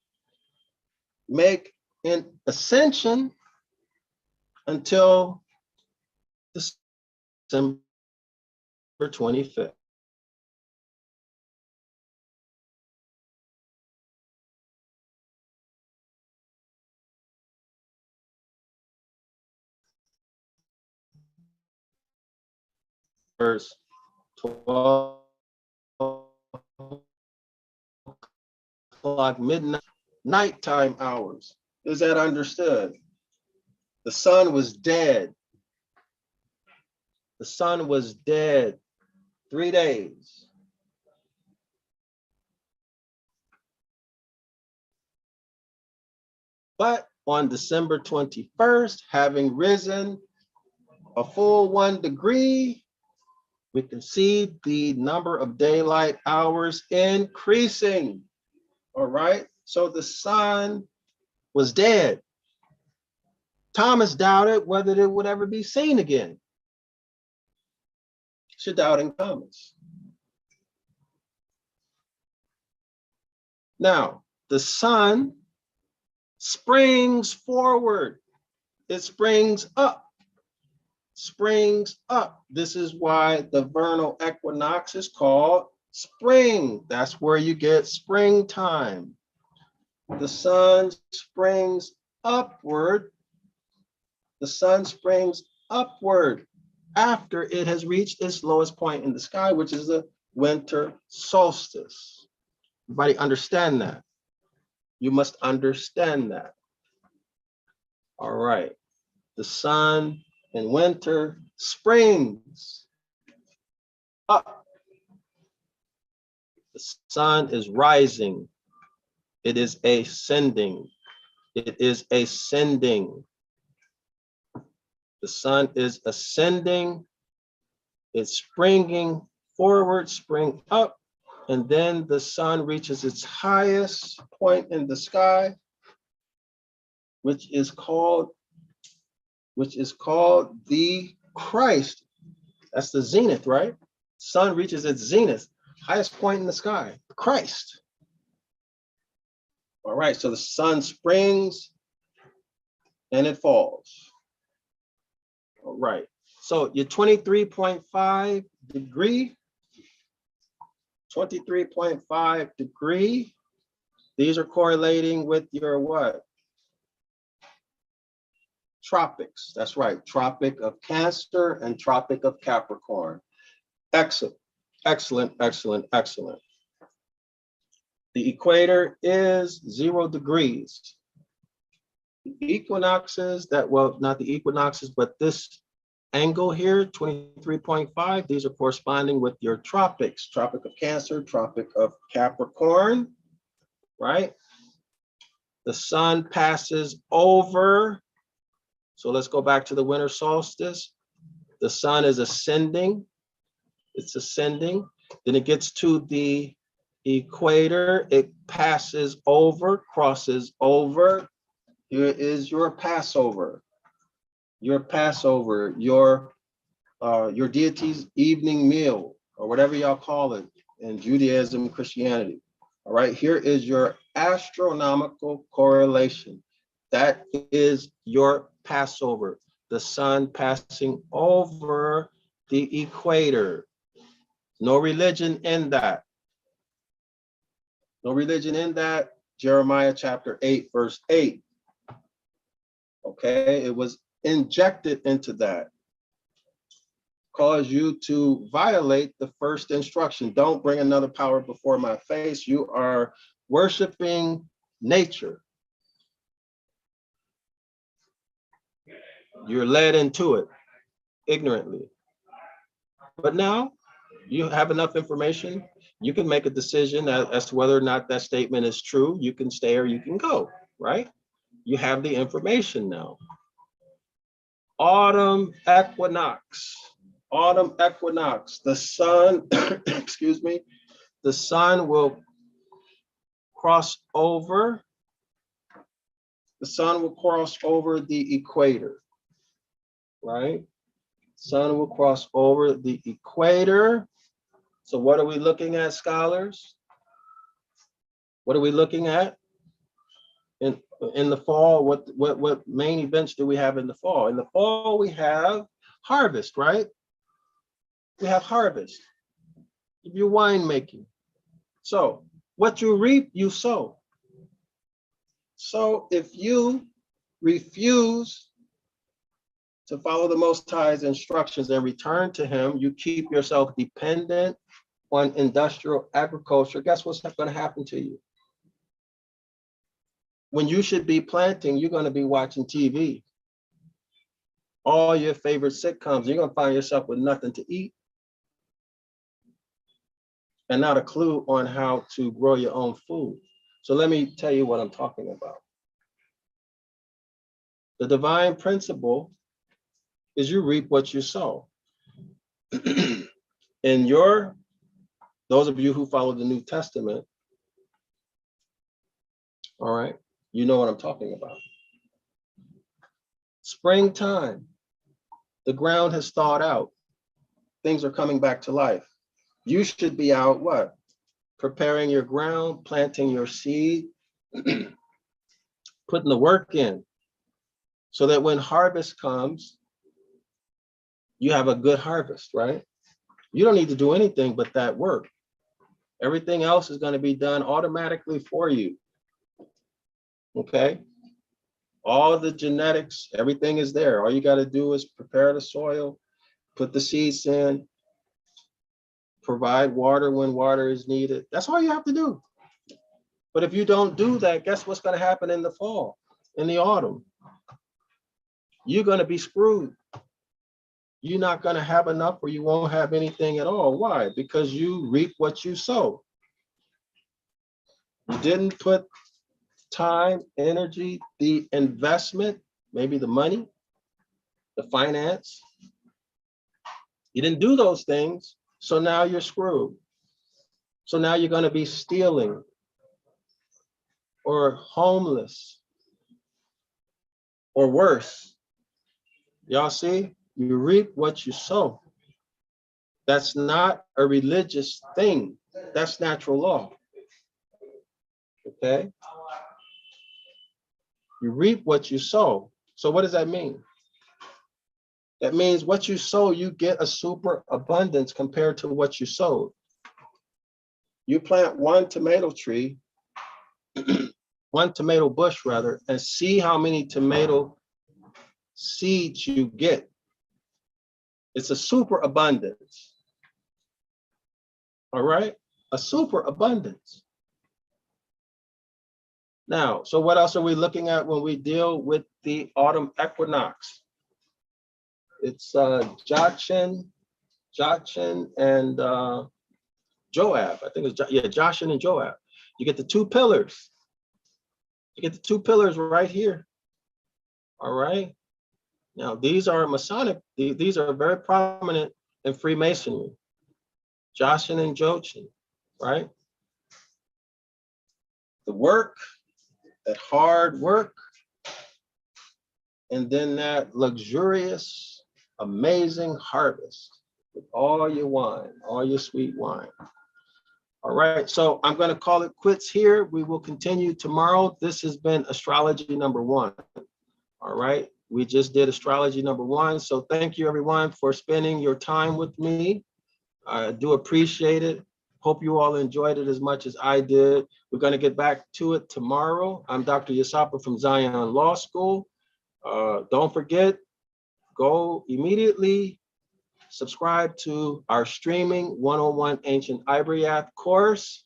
make an ascension until December 25th. Verse 12 o'clock midnight, nighttime hours. Is that understood? The sun was dead. The sun was dead 3 days. But on December 21st, having risen a full 1 degree, we can see the number of daylight hours increasing. All right, so the sun was dead. Thomas doubted whether it would ever be seen again. You're doubting Thomas. Now, the sun springs forward. It springs up. Springs up. This is why the vernal equinox is called spring. That's where you get springtime. The sun springs upward. The sun springs upward after it has reached its lowest point in the sky, which is the winter solstice. Everybody understand that? You must understand that. All right. The sun in winter springs up. The sun is rising. It is ascending. It is ascending. The sun is ascending. It's springing forward, spring up, and then the sun reaches its highest point in the sky, which is called the Christ. That's the zenith, right? Sun reaches its zenith, highest point in the sky, Christ. All right, so the sun springs and it falls. All right, so your 23.5 degree, 23.5 degree, these are correlating with your what? Tropics, that's right, Tropic of Cancer and Tropic of Capricorn. Excellent, excellent, excellent, excellent. The equator is 0 degrees. The equinoxes that, well, not the equinoxes, but this angle here, 23.5, these are corresponding with your tropics, Tropic of Cancer, Tropic of Capricorn, right? The sun passes over. So let's go back to the winter solstice. The sun is ascending. It's ascending. Then it gets to the equator. It passes over, crosses over. Here is your Passover. Your Passover, your deity's evening meal, or whatever y'all call it in Judaism and Christianity. All right, here is your astronomical correlation. That is your Passover, the sun passing over the equator. No religion in that. No religion in that. Jeremiah chapter 8, verse 8. Okay, it was injected into that. Cause you to violate the first instruction. Don't bring another power before my face. You are worshiping nature. You're led into it ignorantly. But now you have enough information. You can make a decision as to whether or not that statement is true. You can stay or you can go, right? You have the information now. Autumn equinox. Autumn equinox. The sun, excuse me, the sun will cross over. The sun will cross over the equator, right? Sun will cross over the equator. So what are we looking at, scholars? What are we looking at? In the fall, what main events do we have in the fall? In the fall, we have harvest, right? We have harvest. Your winemaking. So what you reap, you sow. So if you refuse to follow the Most High's instructions and return to him, you keep yourself dependent on industrial agriculture. Guess what's going to happen to you? When you should be planting, you're going to be watching TV. All your favorite sitcoms, you're going to find yourself with nothing to eat and not a clue on how to grow your own food. So let me tell you what I'm talking about. The divine principle is you reap what you sow. In those of you who follow the New Testament, all right, you know what I'm talking about. Springtime, the ground has thawed out. Things are coming back to life. You should be out what? Preparing your ground, planting your seed, putting the work in so that when harvest comes, you have a good harvest, right? You don't need to do anything but that work. Everything else is going to be done automatically for you. Okay. All the genetics, everything is there. All you got to do is prepare the soil, put the seeds in, provide water when water is needed. That's all you have to do. But if you don't do that, guess what's going to happen in the fall, in the autumn? You're going to be screwed. You're not going to have enough, or you won't have anything at all. Why? Because you reap what you sow. You didn't put time, energy, the investment, maybe the money, the finance. You didn't do those things, so now you're screwed. So now you're going to be stealing or homeless or worse. Y'all see? You reap what you sow. That's not a religious thing. That's natural law. Okay? You reap what you sow. So what does that mean? That means what you sow, you get a super abundance compared to what you sowed. You plant one tomato tree, one tomato bush rather, and see how many tomato seeds you get. It's a super abundance. All right? A super abundance. Now, so what else are we looking at when we deal with the autumn equinox? It's Jachin and Joab. I think it's Jachin and Joab. You get the two pillars. You get the two pillars right here. All right. Now these are Masonic. These are very prominent in Freemasonry. Jachin and Jochin, right? The work, that hard work, and then that luxurious, amazing harvest with all your wine, all your sweet wine. All right, so I'm going to call it quits here. We will continue tomorrow. This has been astrology number 1. All right, we just did astrology number 1. So thank you everyone for spending your time with me. I do appreciate it. Hope you all enjoyed it as much as I did. We're going to get back to it tomorrow. I'm Dr. Yasapa from Zion Law School. Don't forget, go immediately subscribe to our streaming 101 Ancient Ibaryath course.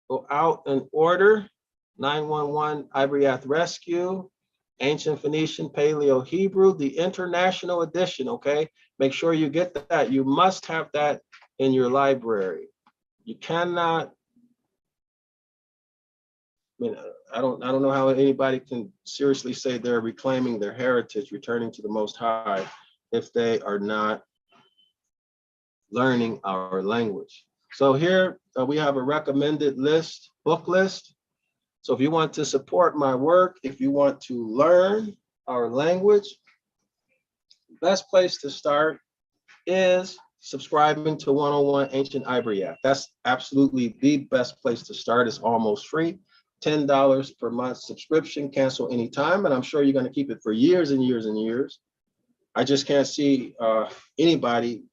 Go out and order 911 Ibaryath Rescue, Ancient Phoenician, Paleo Hebrew, the international edition, okay? Make sure you get that. You must have that in your library. You cannot, I mean, I don't know how anybody can seriously say they're reclaiming their heritage, returning to the Most High, if they are not learning our language. So here we have a recommended list, book list. So if you want to support my work, if you want to learn our language, the best place to start is subscribing to 101 Ancient Ibaryath. That's absolutely the best place to start. It's almost free. $10 per month subscription, cancel anytime, and I'm sure you're going to keep it for years and years and years. I just can't see anybody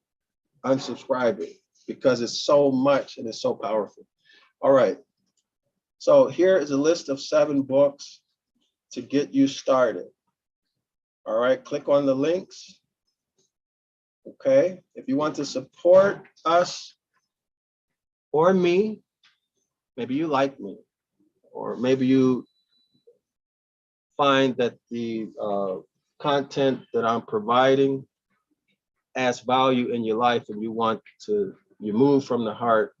unsubscribing because it's so much and it's so powerful. All right. So here is a list of 7 books to get you started. All right. Click on the links. Okay. If you want to support us or me, maybe you like me, or maybe you find that the content that I'm providing adds value in your life, and you want to, you move from the heart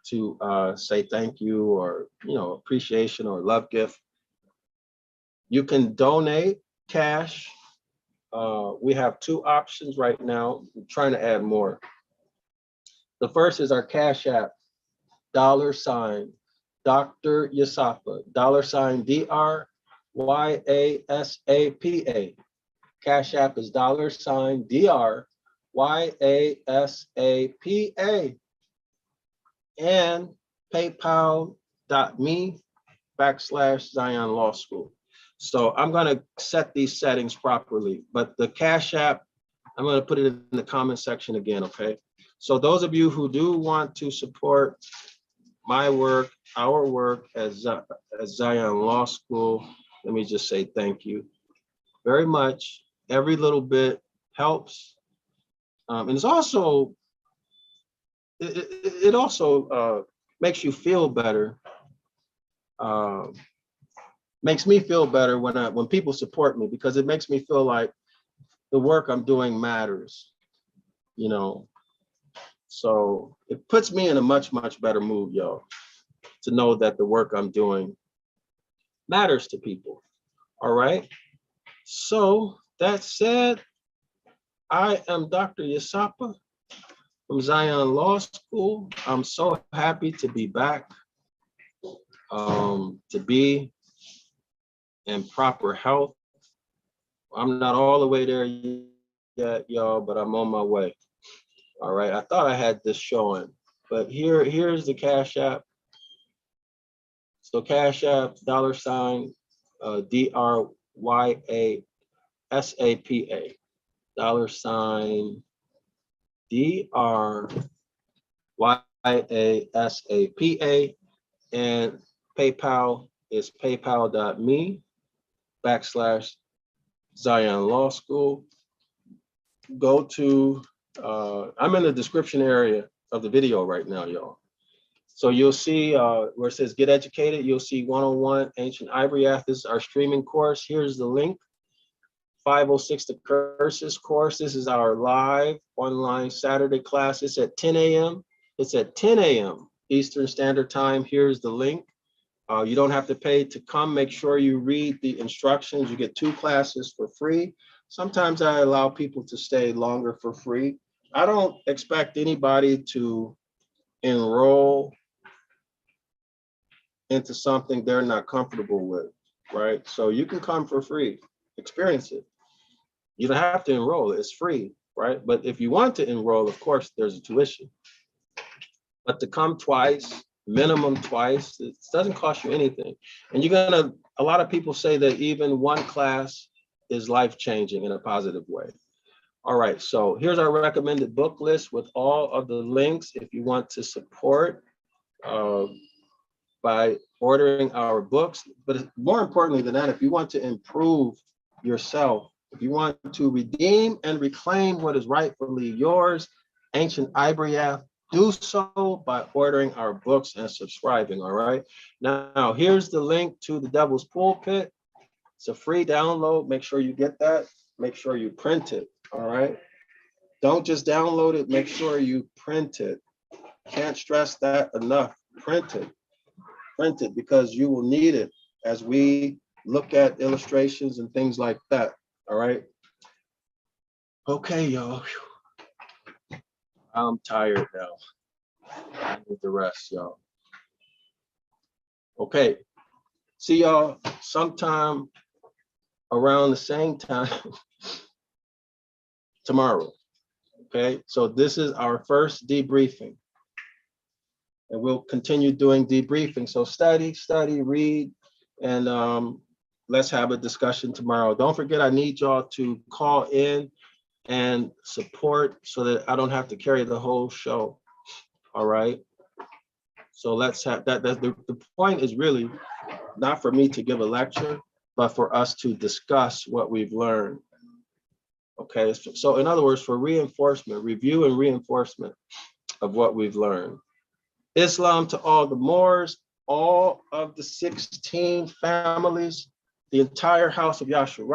to say thank you, or appreciation or love gift. You can donate cash. We have 2 options right now. I'm trying to add more. The first is our Cash App, $, Dr. Yasapa, $, DrYasapa. Cash App is $, DrYasapa, and PayPal.me/Zion Law School. So I'm going to set these settings properly, but the Cash App, I'm going to put it in the comment section again, okay? So those of you who do want to support my work, our work at Zion Law School, let me just say thank you very much. Every little bit helps. And it's also, it also makes you feel better. Makes me feel better when people support me, because it makes me feel like the work I'm doing matters, you know. So it puts me in a much, much better mood, y'all, to know that the work I'm doing matters to people. All right. So that said, I am Dr. Yasapa from Zion Law School. I'm so happy to be back, to be in proper health. I'm not all the way there yet, y'all, but I'm on my way. All right, I thought I had this showing, but here's the Cash App. So Cash App, $, DrYasapa, $DrYasapa, and PayPal is paypal.me/Zion Law School. Go to, I'm in the description area of the video right now, y'all. So you'll see where it says get educated, you'll see 101 Ancient Ibaryath. This is our streaming course. Here's the link. 506 The Curses course. This is our live online Saturday class. It's at 10 a.m. It's at 10 a.m. Eastern Standard Time. Here's the link. You don't have to pay to come. Make sure you read the instructions. You get 2 classes for free. Sometimes I allow people to stay longer for free. I don't expect anybody to enroll into something they're not comfortable with, right? So you can come for free, experience it. You don't have to enroll, it's free, right? But if you want to enroll, of course, there's a tuition. But to come twice, minimum twice, it doesn't cost you anything. And a lot of people say that even one class is life-changing in a positive way. All right, so here's our recommended book list with all of the links if you want to support by ordering our books. But more importantly than that, if you want to improve yourself, if you want to redeem and reclaim what is rightfully yours, Ancient Ibaryath, do so by ordering our books and subscribing, all right? Now, here's the link to the Devil's Pulpit. It's a free download. Make sure you get that. Make sure you print it, all right? Don't just download it, make sure you print it. Can't stress that enough, print it. Print it because you will need it as we look at illustrations and things like that, all right? Okay, y'all. I'm tired now. I need the rest, y'all. Okay, see y'all sometime around the same time tomorrow, okay? So this is our first debriefing. And we'll continue doing debriefing. So study, read, and let's have a discussion tomorrow. Don't forget, I need y'all to call in and support so that I don't have to carry the whole show. All right. So let's have that. The point is really not for me to give a lecture, but for us to discuss what we've learned. Okay. So in other words, for reinforcement, review and reinforcement of what we've learned. Islam to all the Moors, all of the 16 families, the entire house of Yasharah.